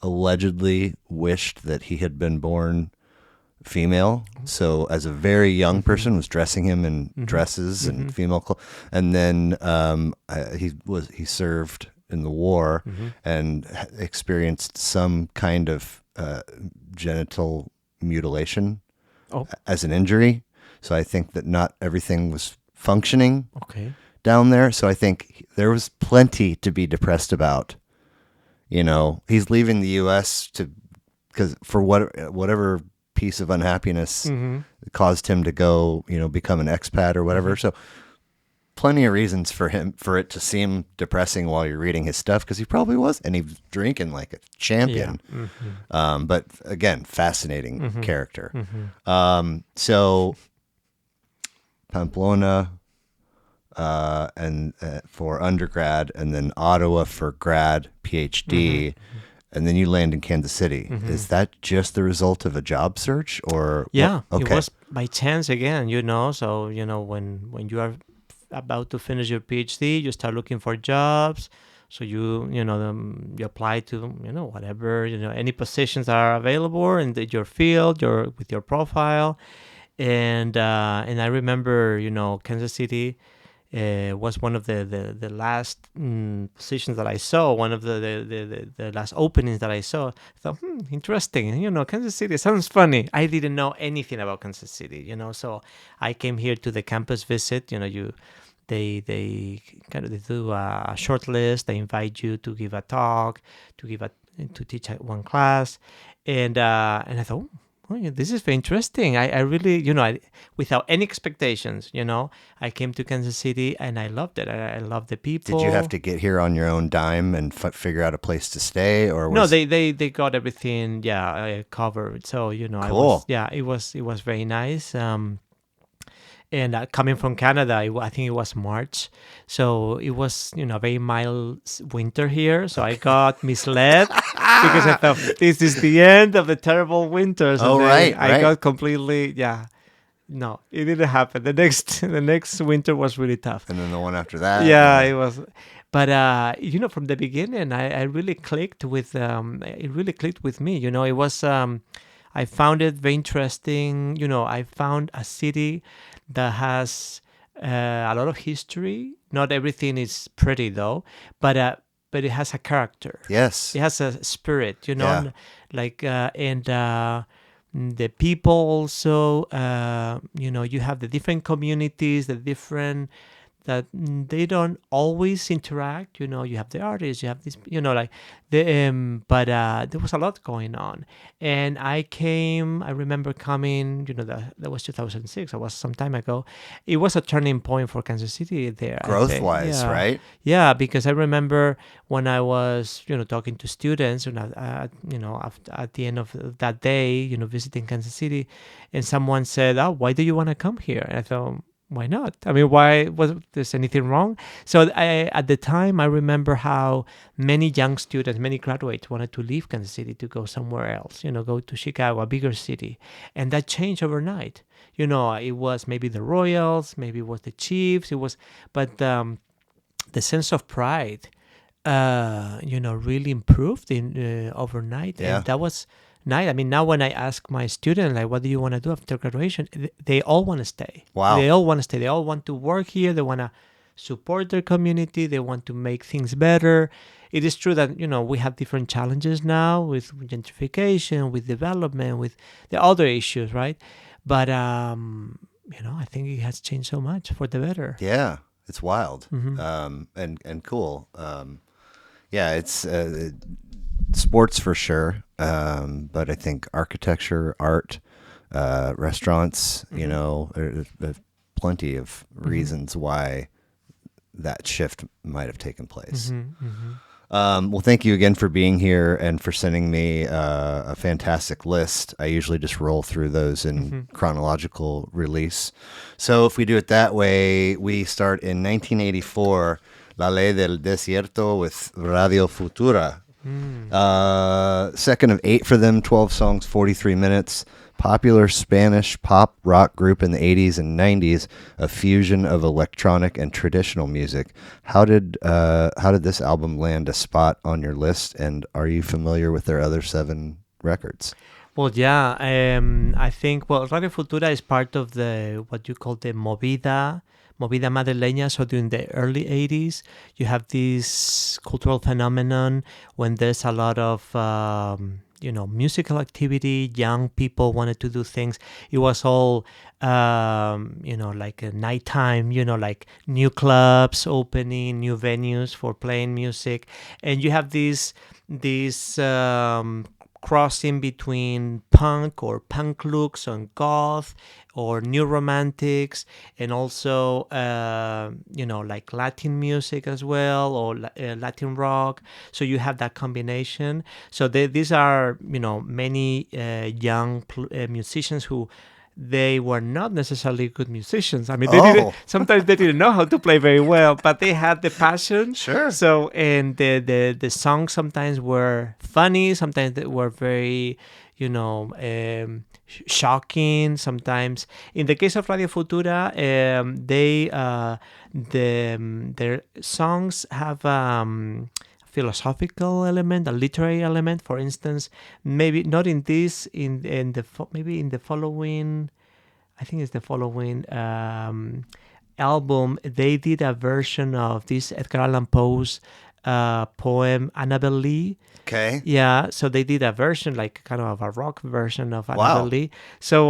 allegedly wished that he had been born female. So as a very young person, was dressing him in dresses and female clothes. And then he served in the war and experienced some kind of genital mutilation as an injury. So I think that not everything was functioning down there. So I think there was plenty to be depressed about. He's leaving the U.S. because for whatever piece of unhappiness caused him to go, become an expat or whatever. So plenty of reasons for it to seem depressing while you're reading his stuff, because he probably was, and he was drinking like a champion. But again, fascinating character. So Pamplona and for undergrad, and then Ottawa for grad, PhD. And then you land in Kansas City. Is that just the result of a job search, or? Yeah, it was by chance again, So, when you are about to finish your PhD, you start looking for jobs. So you apply to, whatever, any positions that are available in your field, with your profile. And I remember, Kansas City was one of the last positions that I saw, one of the last openings that I saw. I thought, interesting. Kansas City sounds funny. I didn't know anything about Kansas City, so I came here to the campus visit. They do a short list. They invite you to give a talk, to teach one class, and I thought, oh, yeah, this is very interesting. I really, without any expectations, I came to Kansas City and I loved it. I loved the people. Did you have to get here on your own dime and figure out a place to stay, or no? They got everything, covered. So cool. It was very nice. And coming from Canada, I think it was March, so it was a very mild winter here. So I got misled because I thought this is the end of the terrible winters. I got completely No, it didn't happen. The next winter was really tough. And then the one after that. Yeah, it was. But from the beginning, I really clicked with. It really clicked with me. It was. I found it very interesting. I found a city that has a lot of history. Not everything is pretty though, but it has a character. Yes, it has a spirit. Yeah. And the people also. You have the different communities, the different. That they don't always interact, you have the artists, you have this, but there was a lot going on. And I remember coming, that was 2006, that was some time ago. It was a turning point for Kansas City there. Growth-wise, right? Yeah, because I remember when I was, talking to students, at the end of that day, visiting Kansas City, and someone said, "Oh, why do you want to come here?" And I thought, why not? I mean, why was there's anything wrong? So at the time, I remember how many young students, many graduates wanted to leave Kansas City to go somewhere else, go to Chicago, a bigger city. And that changed overnight. It was maybe the Royals, maybe it was the Chiefs, but the sense of pride, really improved in overnight. Yeah. And that was nice. I mean, now when I ask my students, like, what do you want to do after graduation? They all want to stay. Wow. They all want to stay. They all want to work here. They want to support their community. They want to make things better. It is true that, we have different challenges now with gentrification, with development, with the other issues, right? But, I think it has changed so much for the better. Yeah. It's wild. Mm-hmm. And cool. Yeah, it's sports for sure. But I think architecture, art, restaurants, there's plenty of reasons why that shift might have taken place. Mm-hmm. Mm-hmm. Well, thank you again for being here and for sending me a fantastic list. I usually just roll through those in chronological release. So if we do it that way, we start in 1984, La Ley del Desierto with Radio Futura. Second of 8 for them, 12 songs, 43 minutes. Popular Spanish pop rock group in the 80s and 90s, a fusion of electronic and traditional music. How did this album land a spot on your list, and are you familiar with their other 7 records? Well, yeah, I think, Radio Futura is part of what you call the Movida Madrileña. So during the early 80s, you have this cultural phenomenon when there's a lot of, musical activity. Young people wanted to do things. It was all, like a nighttime, like new clubs opening, new venues for playing music. And you have this crossing between punk or punk looks and goth or new romantics, and also like Latin music as well, or Latin rock. So you have that combination. So these are many young musicians who they were not necessarily good musicians. I mean, sometimes they didn't know how to play very well, but they had the passion. Sure. So, and the songs sometimes were funny, sometimes they were very, shocking. Sometimes, in the case of Radio Futura, their songs have philosophical element, a literary element. For instance, maybe not in this, maybe in the following, I think it's the following album, they did a version of this Edgar Allan Poe's poem Annabel Lee. Okay. Yeah, so they did a version, like kind of a rock version of Annabel Lee. So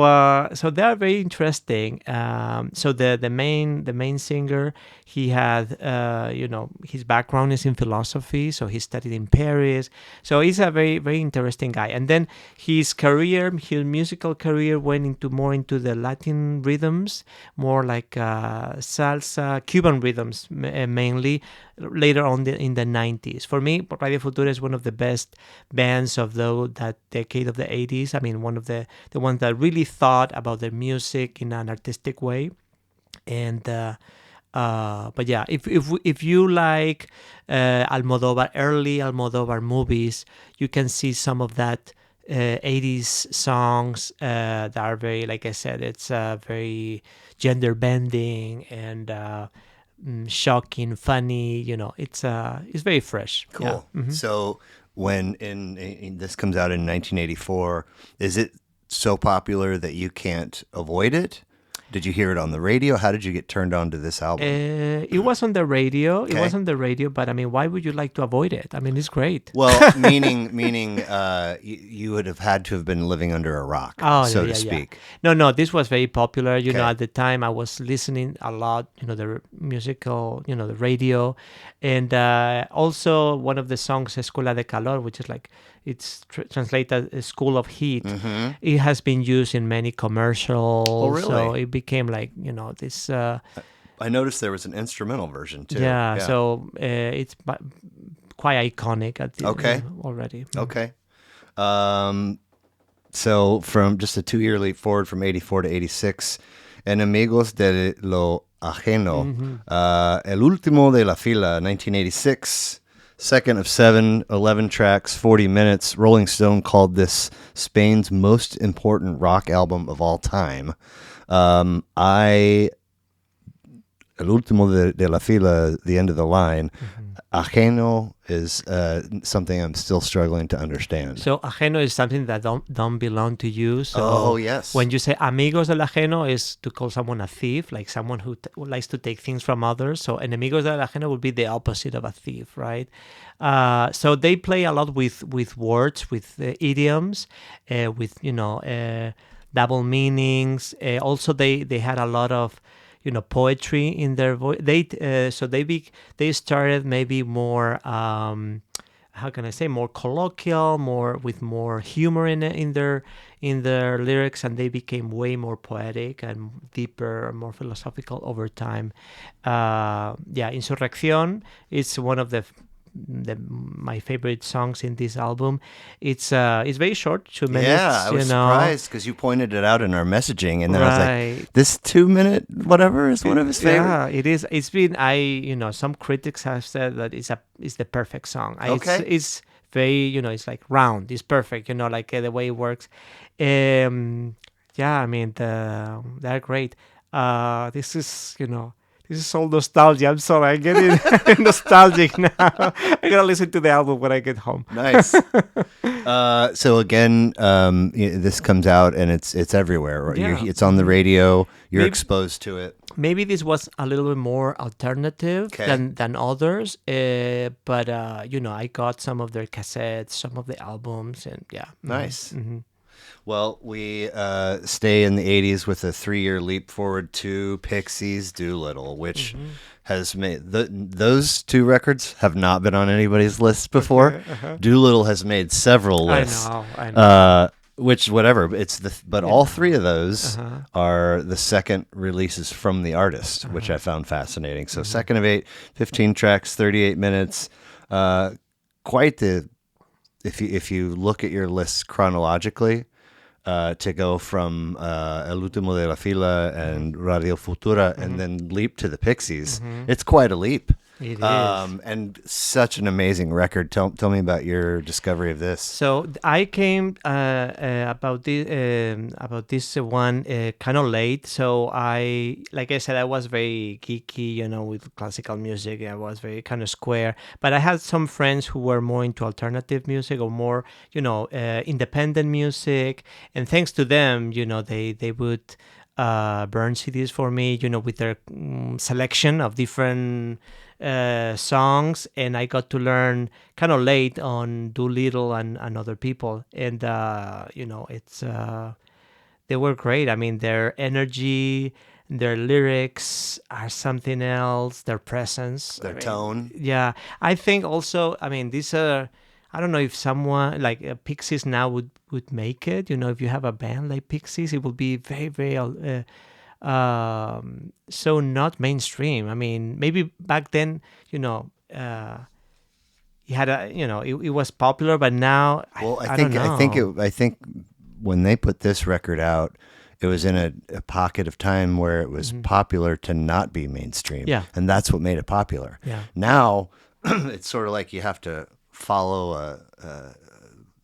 they are very interesting. So the main singer, he had his background is in philosophy, so he studied in Paris. So he's a very, very interesting guy. And then his musical career went more into the Latin rhythms, more like salsa, Cuban rhythms mainly. Later on in the 90s. For me, Radio Futura is one of the best bands of that decade of the 80s. I mean, one of the ones that really thought about their music in an artistic way. And but yeah, if you like early Almodovar movies, you can see some of that 80s songs that are very, like I said, it's very gender bending and shocking, funny. It's very fresh. Cool. Yeah. Mm-hmm. So when in this comes out in 1984, is it so popular that you can't avoid it? Did you hear it on the radio? How did you get turned on to this album? It was on the radio. Okay. It was on the radio, but I mean, why would you like to avoid it? I mean, it's great. Well, meaning, you would have had to have been living under a rock, so to speak. Yeah. No, this was very popular. At the time I was listening a lot, the musical, the radio. And also one of the songs, Escuela de Calor, which is like, it's translated as School of Heat. Mm-hmm. It has been used in many commercials. Oh, really? So it became like, this... I noticed there was an instrumental version too. Yeah. So it's quite iconic already. Okay. So from just a 2-year leap forward from 84 to 86, Enemigos de lo Ajeno. Mm-hmm. El Último de la Fila, 1986. Second of 7, 11 tracks, 40 minutes. Rolling Stone called this Spain's most important rock album of all time. El Último de la Fila, the end of the line. Mm-hmm. Ajeno is something I'm still struggling to understand. So ajeno is something that don't belong to you. So Oh, yes. when you say amigos del ajeno is to call someone a thief, like someone who likes to take things from others. So enemigos del ajeno would be the opposite of a thief, right? So they play a lot with words, with idioms, with double meanings. Also, they had a lot of poetry in their voice. They started maybe more how can I say, more colloquial, with more humor in their lyrics, and they became way more poetic and deeper, more philosophical over time. Insurrección is one of my favorite songs in this album. It's very short, 2 minutes. Yeah, I was surprised because you pointed it out in our messaging, and then I was like, "This 2-minute whatever is one of his favorite." Yeah, it is. It's been some critics have said that it's the perfect song. Okay, it's very it's like round. It's perfect. Like the way it works. I mean they're great. This is all nostalgia. I'm sorry, I'm getting nostalgic now. I gotta listen to the album when I get home. Nice. So again, this comes out and it's everywhere. Right? Yeah. It's on the radio. You're exposed to it. Maybe this was a little bit more alternative than others, but I got some of their cassettes, some of the albums, and yeah. Nice. Mm-hmm. Well, we stay in the 80s with a 3-year leap forward to Pixies' Doolittle, which has made... those two records have not been on anybody's list before. Okay, Doolittle has made several lists. I know. Which, whatever, but all three of those are the second releases from the artist, which I found fascinating. So second of 8, 15 tracks, 38 minutes. Quite the... If you look at your lists chronologically... to go from El Último de la Fila and Radio Futura and then leap to the Pixies. It's quite a leap. It is. And such an amazing record. Tell me about your discovery of this. So I came about this one kind of late. So like I said, I was very geeky, with classical music. I was very kind of square. But I had some friends who were more into alternative music or more, independent music. And thanks to them, they would burn CDs for me, with their selection of different songs, and I got to learn kind of late on Doolittle and other people, and it's they were great. I mean, their energy, their lyrics are something else. Their presence, their tone. Yeah, I think also. I mean, these are. I don't know if someone like Pixies now would make it. If you have a band like Pixies, it would be very, very. So not mainstream. I mean, maybe back then, it had it was popular, but now I think when they put this record out, it was in a pocket of time where it was popular to not be mainstream. Yeah. And that's what made it popular. Yeah. Now it's sort of like you have to follow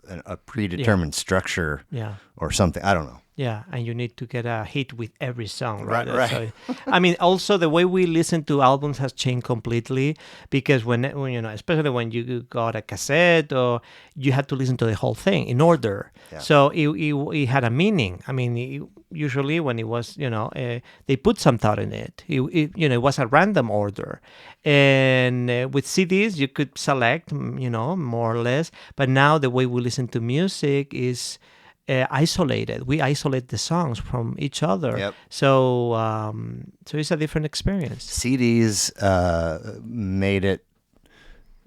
a predetermined structure or something. I don't know. Yeah, and you need to get a hit with every song, right? Right. So, I mean, also the way we listen to albums has changed completely because when especially when you got a cassette or you had to listen to the whole thing in order. Yeah. So it had a meaning. I mean, usually when it was, they put some thought in it. It was a random order. And with CDs, you could select, more or less. But now the way we listen to music is isolated. We isolate the songs from each other. Yep. So it's a different experience. CDs made it.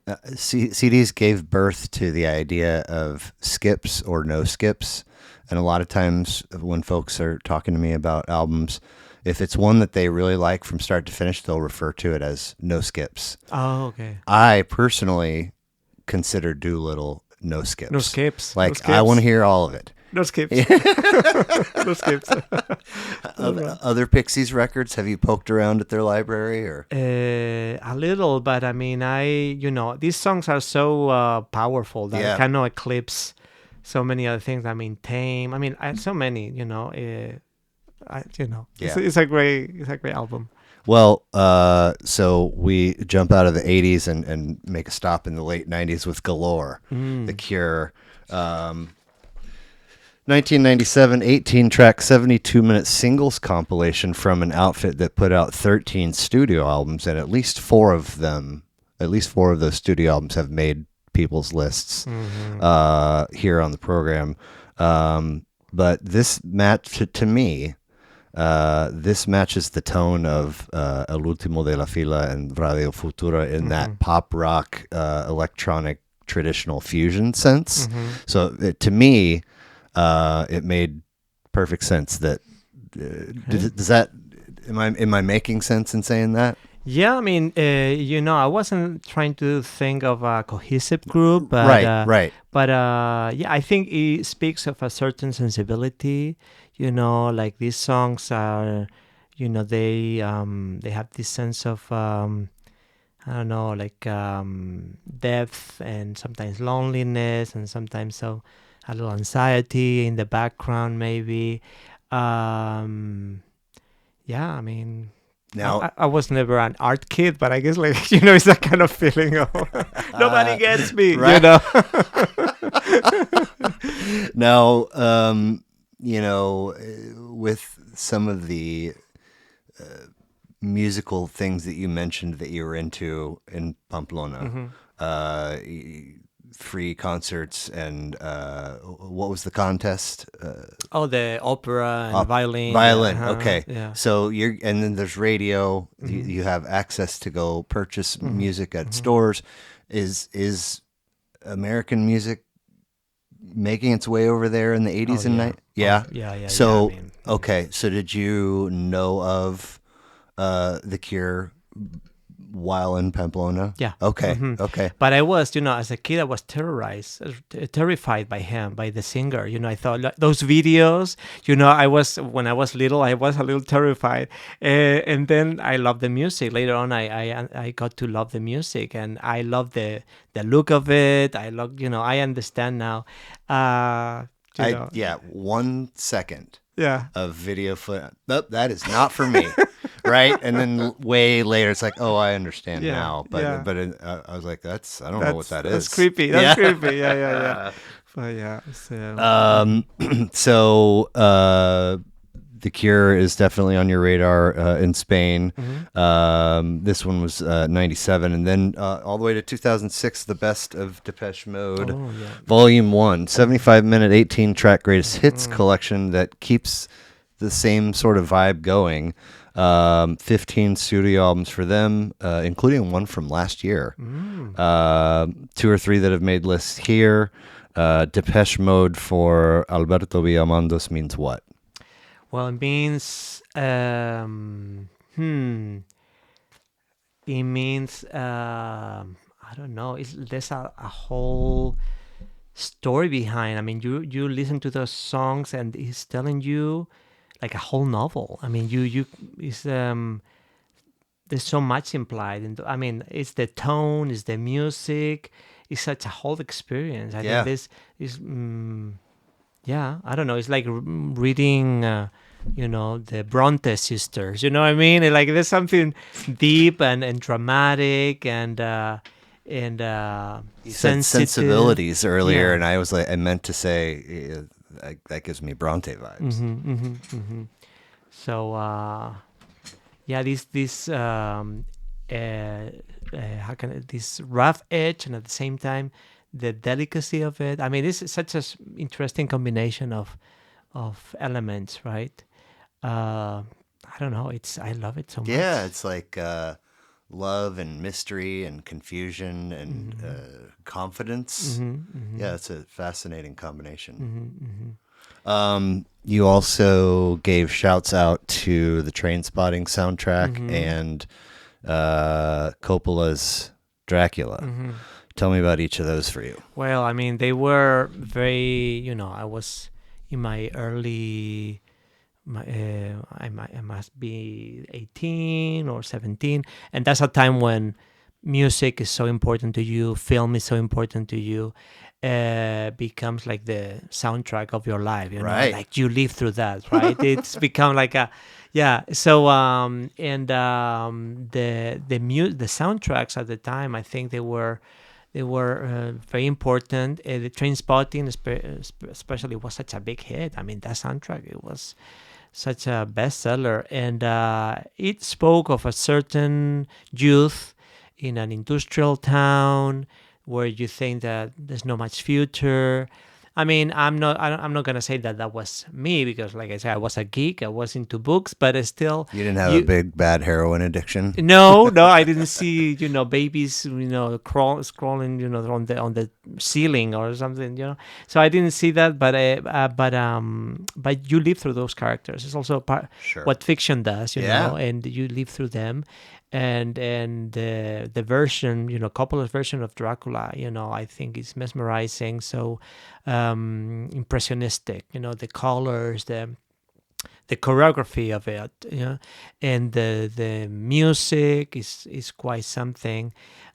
CDs gave birth to the idea of skips or no skips, and a lot of times when folks are talking to me about albums, if it's one that they really like from start to finish, they'll refer to it as no skips. Oh, okay. I personally consider Doolittle no skips. No skips. Like, no skips. I want to hear all of it. No skips. No skips. Other Pixies records? Have you poked around at their library or? A little, but I mean, these songs are so powerful that it kind of eclipse so many other things. I mean, Tame. I mean, so many. It's a great album. Well, so we jump out of the 80s and make a stop in the late 90s with Galore, The Cure. 1997 18-track 72-minute singles compilation from an outfit that put out 13 studio albums, and at least four of those studio albums have made people's lists here on the program. But this match, to me, this matches the tone of El Último de la Fila and Radio Futura in that pop rock, electronic, traditional fusion sense. So to me, it made perfect sense. That does that? Am I making sense in saying that? Yeah, I mean, I wasn't trying to think of a cohesive group, but right. But yeah, I think it speaks of a certain sensibility. Like these songs are, they have this sense of I don't know, like depth and sometimes loneliness and sometimes a little anxiety in the background, maybe. Yeah, I mean. Now, I was never an art kid, but I guess it's that kind of feeling of nobody gets me, right. Now, with some of the musical things that you mentioned that you were into in Pamplona, free concerts and what was the contest? The opera and violin. Violin, okay. Yeah. So and then there's radio. You have access to go purchase music at stores. Is American music making its way over there in the 80s and 90s? Yeah. Yeah. So okay. So did you know of The Cure while in Pamplona? Yeah. Okay. Okay. But I was, as a kid, I was terrified by him, by the singer. I thought those videos, when I was little, I was a little terrified. And then I loved the music. Later on, I got to love the music, and I love the look of it. I love, I understand now. 1 second. Yeah. Of video foot. Nope, that is not for me. Right. And then way later, it's like, oh, I understand now. But I was like, I don't know what that is. That's creepy. That's creepy. Yeah. But yeah. So The Cure is definitely on your radar in Spain. This one was 97. And then all the way to 2006, The Best of Depeche Mode, Volume 1, 75-minute, 18-track greatest hits collection that keeps the same sort of vibe going. 15 studio albums for them, including one from last year. 2 or 3 that have made lists here. Depeche Mode for Alberto Villamandos means what? Well, it means it means I don't know. There's a whole story behind. I mean, you listen to those songs and he's telling you like a whole novel. I mean, there's so much implied. I mean, it's the tone, it's the music, it's such a whole experience. I think this is. I don't know. It's like reading, the Bronte sisters. You know what I mean? Like there's something deep and dramatic and you said sensibilities earlier, and I was like, I meant to say that gives me Bronte vibes. So this rough edge and at the same time the delicacy of it. I mean, this is such an interesting combination of elements, right? I don't know. I love it so much. Yeah, it's like love and mystery and confusion and confidence. Yeah, it's a fascinating combination. You also gave shouts out to the Trainspotting soundtrack and Coppola's Dracula. Tell me about each of those for you. Well, I mean, they were very, I was in my early. I must be 18 or 17, and that's a time when music is so important to you, film is so important to you, becomes like the soundtrack of your life. Right. Like you live through that, right? It's become like a, yeah. So the soundtracks at the time, I think they were very important. The Train Spotting, especially, was such a big hit. I mean, that soundtrack, it was such a bestseller, and it spoke of a certain youth in an industrial town where you think that there's no much future. I mean, I'm not gonna say that was me, because, like I said, I was a geek. I was into books, but it's still, You didn't have a big bad heroin addiction? no, I didn't see, babies, scrolling, on the ceiling or something. So I didn't see that, but you live through those characters. It's also part Sure. what fiction does, Yeah. and you live through them, and the version, Coppola's version of Dracula, I think is mesmerizing, so impressionistic. The colors, the choreography of it, and the music is quite something.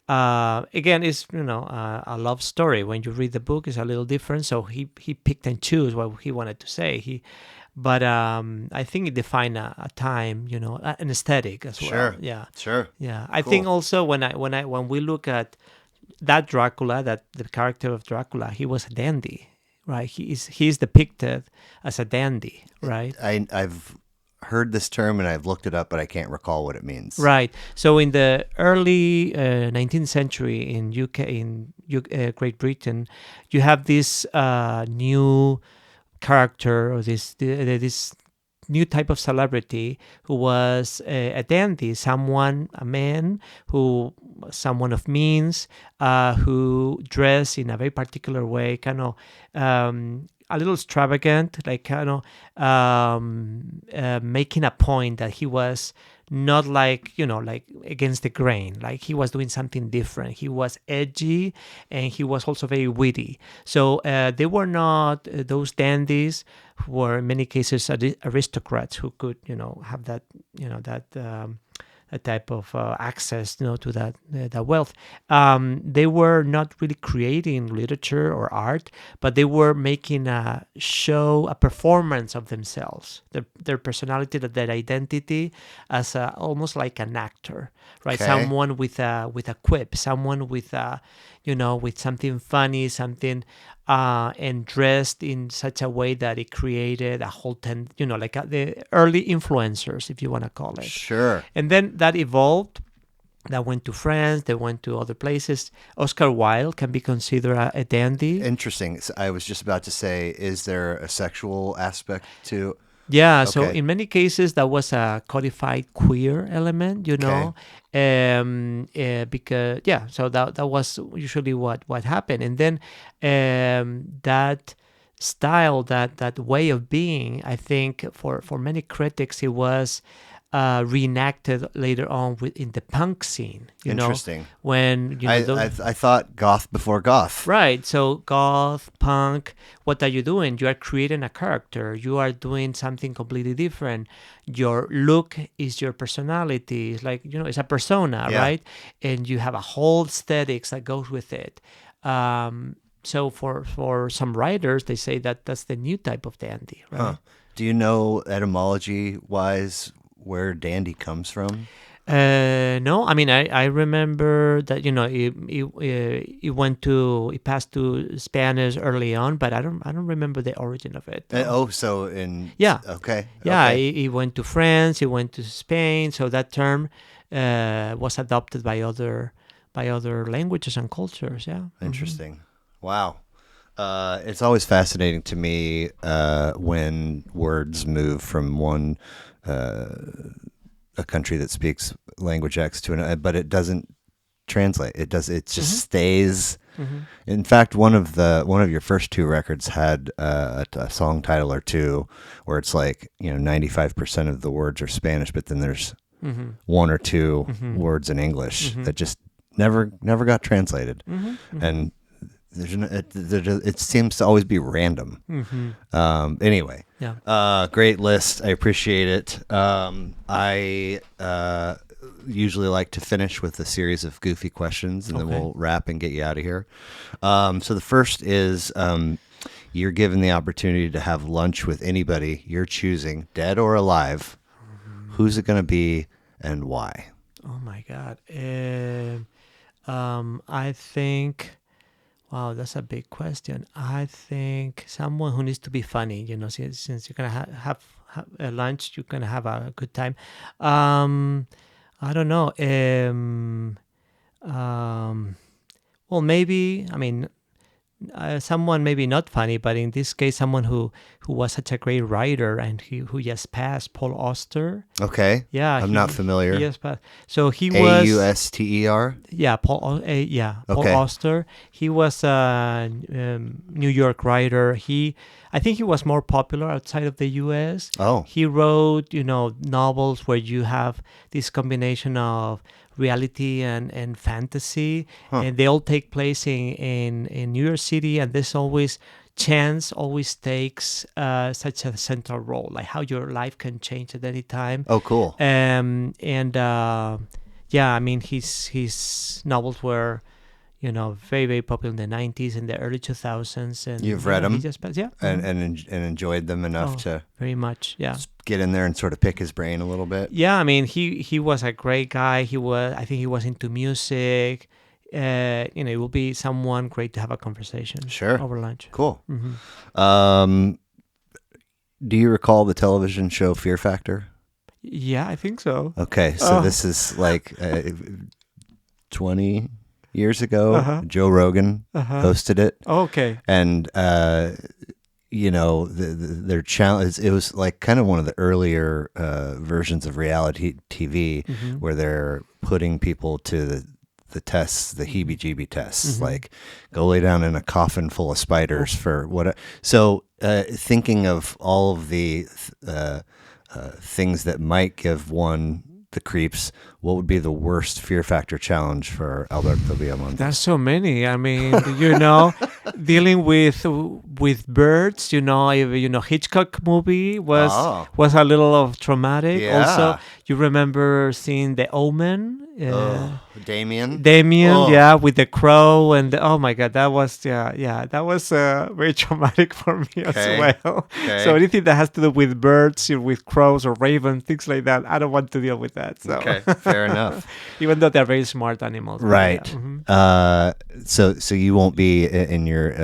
Again, it's a love story. When you read the book, it's a little different. So he picked and chose what he wanted to say. But I think it defined a time, an aesthetic as well. Sure. Yeah, Sure. yeah. I Cool. think also when we look at that Dracula, that the character of Dracula, he was a dandy, right? He's depicted as a dandy, right? I've heard this term and I've looked it up, but I can't recall what it means. Right. So in the early 19th century in Great Britain, you have this new character, or this new type of celebrity who was a dandy, a man someone of means, who dressed in a very particular way, kind of a little extravagant, like kind of making a point that he was not like against the grain, like he was doing something different. He was edgy, and he was also very witty. So they were not those dandies who were in many cases aristocrats who could have that a type of access, to that wealth. They were not really creating literature or art, but they were making a show, a performance of themselves, their personality, their identity, as almost like an actor, right? Okay. Someone with a quip, someone with with something funny, something, and dressed in such a way that it created a whole like the early influencers, if you want to call it. Sure. And then that evolved. That went to France. They went to other places. Oscar Wilde can be considered a dandy. Interesting. So I was just about to say, is there a sexual aspect to? Yeah, so Okay. in many cases that was a codified queer element, because so that was usually what happened, and then that style, that way of being, I think for many critics, it was reenacted later on in the punk scene. Interesting. When I thought goth before goth. right. So goth, punk, what are you doing? You are creating a character. You are doing something completely different. Your look is your personality. It's like, it's a persona, Yeah. right? And you have a whole aesthetics that goes with it. So for some writers, they say that that's the new type of dandy, right? Huh. Do you know etymology-wise where dandy comes from? No, I mean, I remember that it passed to Spanish early on, but I don't remember the origin of it. So in Yeah. Okay. Yeah, Okay. he went to France, he went to Spain, so that term was adopted by other languages and cultures. Yeah. Interesting. Wow. It's always fascinating to me when words move from one a country that speaks language X to another, but it doesn't translate. It just stays. Mm-hmm. In fact, one of your first two records had a song title or two where it's like 95% of the words are Spanish, but then there's one or two words in English that just never got translated. And it seems to always be random. Anyway, Yeah. great list. I appreciate it. I usually like to finish with a series of goofy questions, and then Okay. we'll wrap and get you out of here. So the first is, you're given the opportunity to have lunch with anybody you're choosing, dead or alive. Who's it going to be and why? Oh my God. I think. Wow, that's a big question. I think someone who needs to be funny. Since you're gonna have a lunch, you're gonna have a good time. I don't know. Well, maybe. I mean, someone maybe not funny, but in this case, someone who was such a great writer and who just passed, Paul Auster. Okay. Yeah, I'm not familiar. He just passed. So he was Auster? yeah, Paul Okay. Auster. He was a New York writer. I think he was more popular outside of the U.S. Oh. He wrote, novels where you have this combination of reality and fantasy, and they all take place in New York City, and there's always chance always takes such a central role, like how your life can change at any time. Oh, cool. Yeah, I mean his novels were very, very popular in the 90s and the early 2000s. And you've read them, he just passed, yeah. and enjoyed them enough to very much, yeah. get in there and sort of pick his brain a little bit. Yeah, I mean he was a great guy. I think he was into music. It will be someone great to have a conversation. Sure. Over lunch. Cool. Do you recall the television show Fear Factor? Yeah, I think so. Okay, so this is like 20 years ago. Joe Rogan hosted it. Okay. And their challenge, it was like kind of one of the earlier versions of reality TV where they're putting people to the tests, the heebie-jeebie tests, like go lay down in a coffin full of spiders for what. So thinking of all of the things that might give one the creeps, what would be the worst Fear Factor challenge for Alberto Villamandos? There's so many. I mean, dealing with birds. Hitchcock movie was a little of traumatic. Yeah. Also, you remember seeing The Omen. Damien, yeah, with the crow oh my God, that was that was very traumatic for me as well. Okay. So anything that has to do with birds, with crows or ravens, things like that, I don't want to deal with that. So. Okay, fair enough. Even though they're very smart animals, right? Yeah. So you won't be in your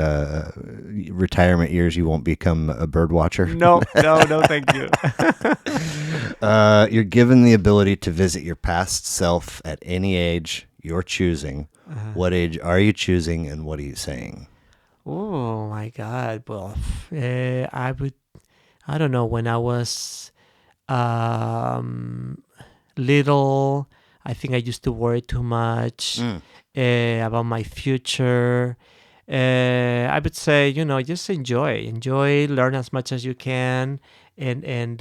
retirement years. You won't become a bird watcher. No, thank you. You're given the ability to visit your past self at any age you're choosing. What age are you choosing, and what are you saying? Oh my God! Well, I don't know. When I was little, I think I used to worry too much about my future. I would say, just enjoy, learn as much as you can, and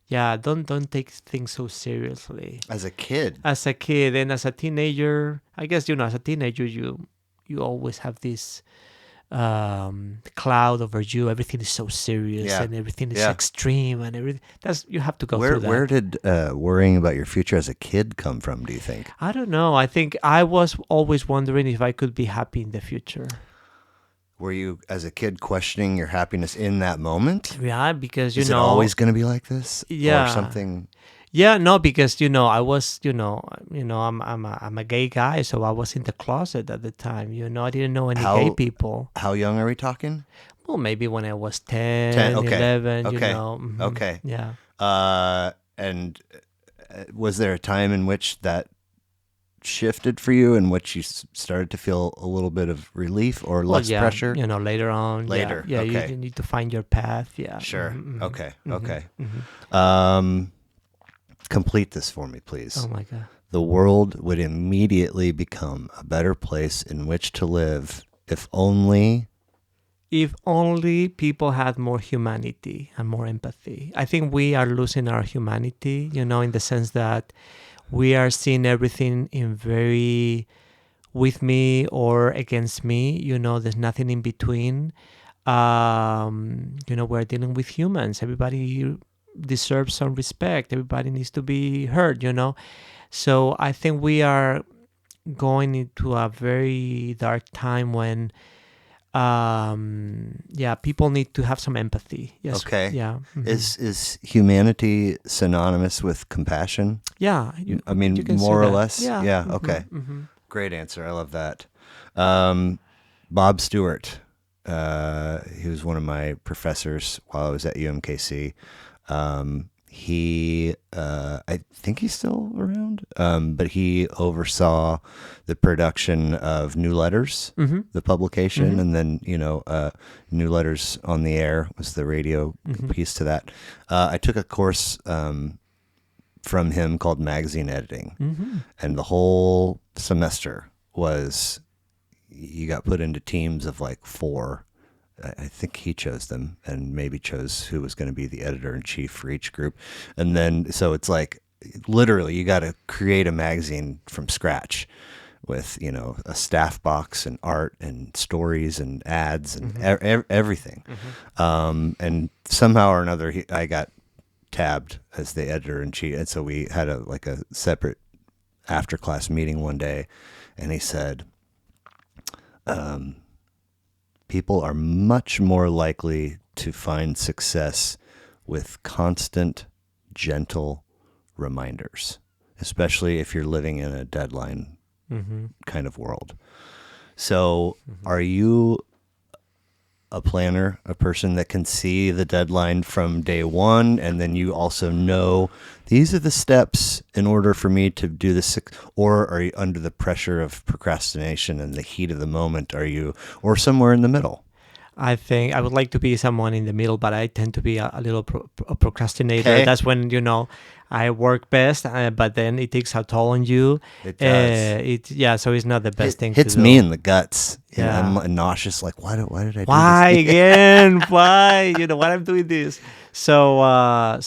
don't take things so seriously. As a kid And as a teenager, I guess as a teenager you always have this cloud over you. Everything is so serious and everything is extreme and everything. You have to go through that. Where did worrying about your future as a kid come from, do you think? I don't know. I think I was always wondering if I could be happy in the future. Were you, as a kid, questioning your happiness in that moment? Yeah, because Is it always going to be like this? Yeah. Or something? Yeah, no, because I was, I'm a gay guy, so I was in the closet at the time. I didn't know any gay people. How young are we talking? Well, maybe when I was 10 okay. 11, Okay. Okay. Yeah. And was there a time in which that shifted for you, in which you started to feel a little bit of relief or less pressure? Later on. Later. Yeah, okay. You need to find your path. Yeah. Sure. Okay. Okay. Mm-hmm. Complete this for me, please. Oh my God. The world would immediately become a better place in which to live if only people had more humanity and more empathy. I think we are losing our humanity, in the sense that we are seeing everything in very with me or against me. There's nothing in between. We're dealing with humans. Everybody deserves some respect. Everybody needs to be heard. So I think we are going into a very dark time when people need to have some empathy. Yes. Okay. Yeah. Mm-hmm. Is humanity synonymous with compassion? Yeah. I mean, you can more say or that. less? Yeah. Mm-hmm. Okay. Mm-hmm. Great answer. I love that. Bob Stewart. He was one of my professors while I was at UMKC. I think he's still around, but he oversaw the production of New Letters, Mm-hmm. the publication, Mm-hmm. and then, New Letters on the Air was the radio Mm-hmm. piece to that. I took a course from him called Magazine Editing, Mm-hmm. and the whole semester was, you got put into teams of like 4. I think he chose them and maybe chose who was going to be the editor-in-chief for each group. And then, so it's like, literally, you got to create a magazine from scratch with, a staff box and art and stories and ads and everything. Mm-hmm. And somehow or another, I got tabbed as the editor-in-chief. And so we had a separate after-class meeting one day, and he said, people are much more likely to find success with constant, gentle reminders, especially if you're living in a deadline kind of world. So are you a planner, a person that can see the deadline from day one, and then you also know these are the steps in order for me to do this? Or are you under the pressure of procrastination and the heat of the moment? Or somewhere in the middle? I think I would like to be someone in the middle, but I tend to be a little a procrastinator. Okay. That's when, I work best, but then it takes a toll on you. It does. So it's not the best thing hits to do. me in the guts. Yeah. I'm nauseous. Like, why did I do Why this? again? Why? Why I'm doing this? So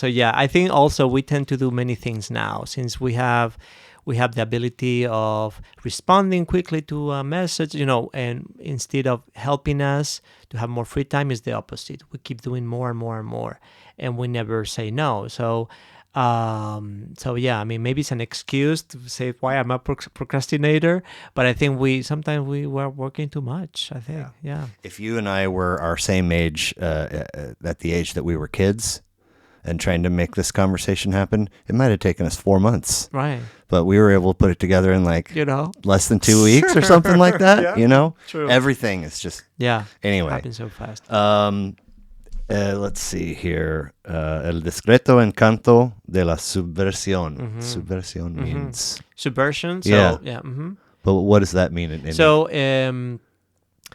yeah, I think also we tend to do many things now since we have the ability of responding quickly to a message, and instead of helping us to have more free time, is the opposite. We keep doing more and more and more, and we never say no. So yeah, I mean, maybe it's an excuse to say why I'm a procrastinator, but I think sometimes we were working too much. I think, yeah. If you and I were our same age, at the age that we were kids, and trying to make this conversation happen, it might have taken us 4 months. Right. But we were able to put it together in less than 2 weeks or something like that. Yeah. True. Everything is just, anyway. It happens so fast. Let's see here. El discreto encanto de la subversión. Mm-hmm. Subversión means subversion. So, yeah. Mm-hmm. But what does that mean?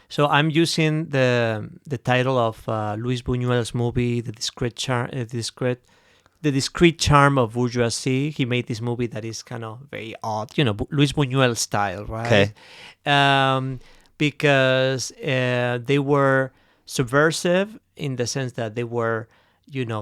So I'm using the title of Luis Buñuel's movie, The Discreet Charm of Bourgeoisie. He made this movie that is kind of very odd, Luis Buñuel style, right? Okay. Because they were subversive in the sense that they were,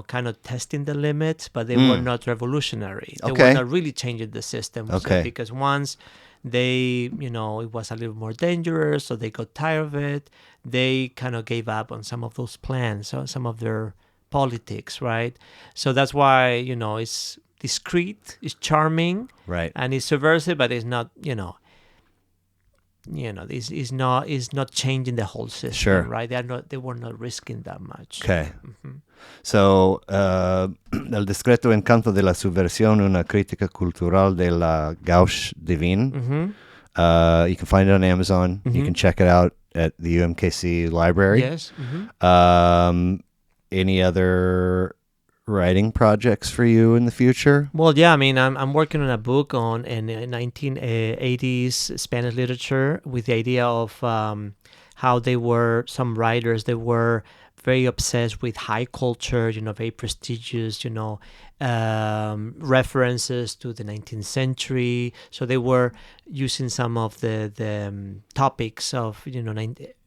kind of testing the limits, but they were not revolutionary. They were not really changing the system. Okay. Because once they, it was a little more dangerous, so they got tired of it. They kind of gave up on some of those plans, so some of their politics, right? So that's why, it's discreet, it's charming, right, and it's subversive, but it's not, this is not changing the whole system, sure, right? They were not risking that much. Okay. Mm-hmm. So, El discreto encanto de la subversión, una crítica cultural de la gauche divine. Mm-hmm. You can find it on Amazon. Mm-hmm. You can check it out at the UMKC library. Yes. Mm-hmm. Any other writing projects for you in the future? Well, yeah, I mean, I'm working on a book on 1980s Spanish literature with the idea of how some writers, they were very obsessed with high culture, very prestigious, references to the 19th century. So they were using some of the topics of,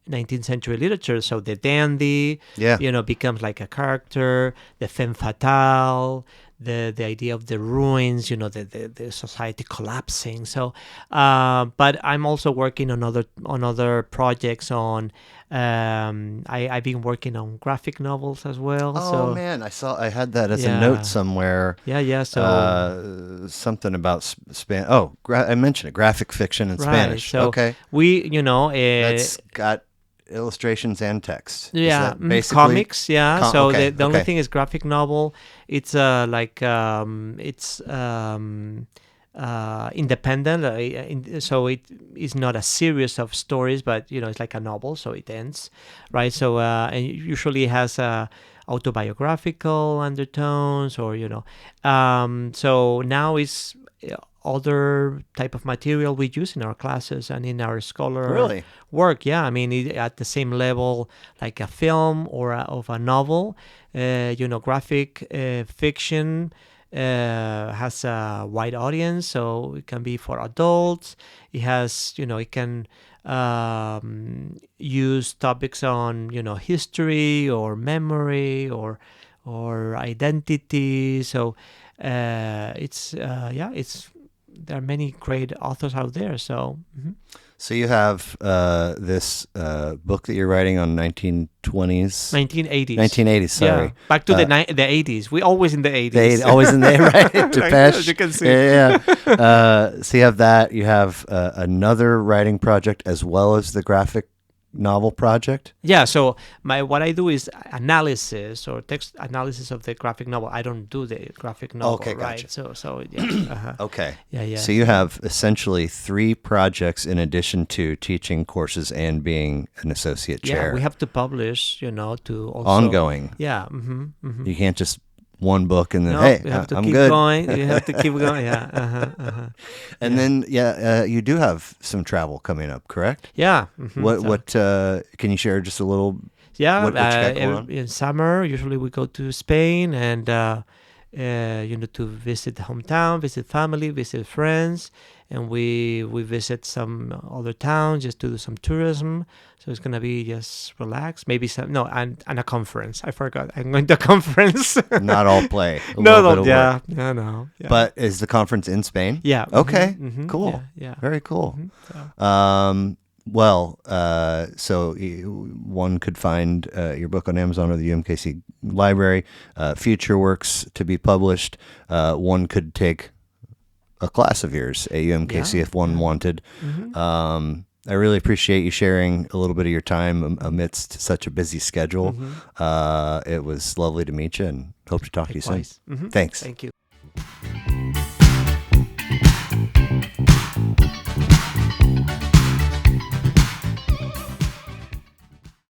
19th century literature. So the dandy, becomes like a character, the femme fatale, the idea of the ruins, the society collapsing. So, but I'm also working on other projects on. I've been working on graphic novels as well. Oh man, I had that as a note somewhere. Yeah. So something about Spanish. I mentioned it. Graphic fiction in Spanish. So okay. That's got illustrations and text. Yeah, comics. Yeah. So the only thing is graphic novel. It's independent. So it is not a series of stories, but it's like a novel. So it ends, right? So and it usually has autobiographical undertones, or So now it's other type of material we use in our classes and in our scholar work. Yeah, I mean, at the same level like a film or of a novel. Graphic fiction has a wide audience, so it can be for adults. It has, it can use topics on, history or memory or identity. So it's there are many great authors out there. So. Mm-hmm. So you have this book that you're writing on 1920s? 1980s. 1980s, sorry. Yeah. Back to the 80s. We're always in the 80s. Always in the, right? Depeche. As you can see. Yeah. So you have that. You have another writing project as well as the graphic novel project? Yeah, so what I do is analysis or text analysis of the graphic novel. I don't do the graphic novel, okay, gotcha. Right? So yeah. Okay. Yeah. So you have essentially 3 projects in addition to teaching courses and being an associate chair. Yeah, we have to publish, to also ongoing. Yeah. Mm-hmm, mm-hmm. You can't just one book and then you have to keep good. Going. You have to keep going. Yeah. And then you do have some travel coming up, correct? Yeah. Mm-hmm. What can you share just a little? Yeah. What you got going on? In summer, usually we go to Spain and to visit the hometown, visit family, visit friends, and we visit some other towns just to do some tourism. So it's gonna be just relax, maybe and a conference. I forgot. I'm going to a conference. Not all play. No. Yeah. But is the conference in Spain? Yeah. Okay. Mm-hmm. Cool. Yeah. Very cool. Mm-hmm. So one could find your book on Amazon or the UMKC library. Future works to be published. One could take a class of yours at UMKC if one wanted. Mm-hmm. I really appreciate you sharing a little bit of your time amidst such a busy schedule. Mm-hmm. It was lovely to meet you and hope to talk to you soon. Mm-hmm. Thanks. Thank you.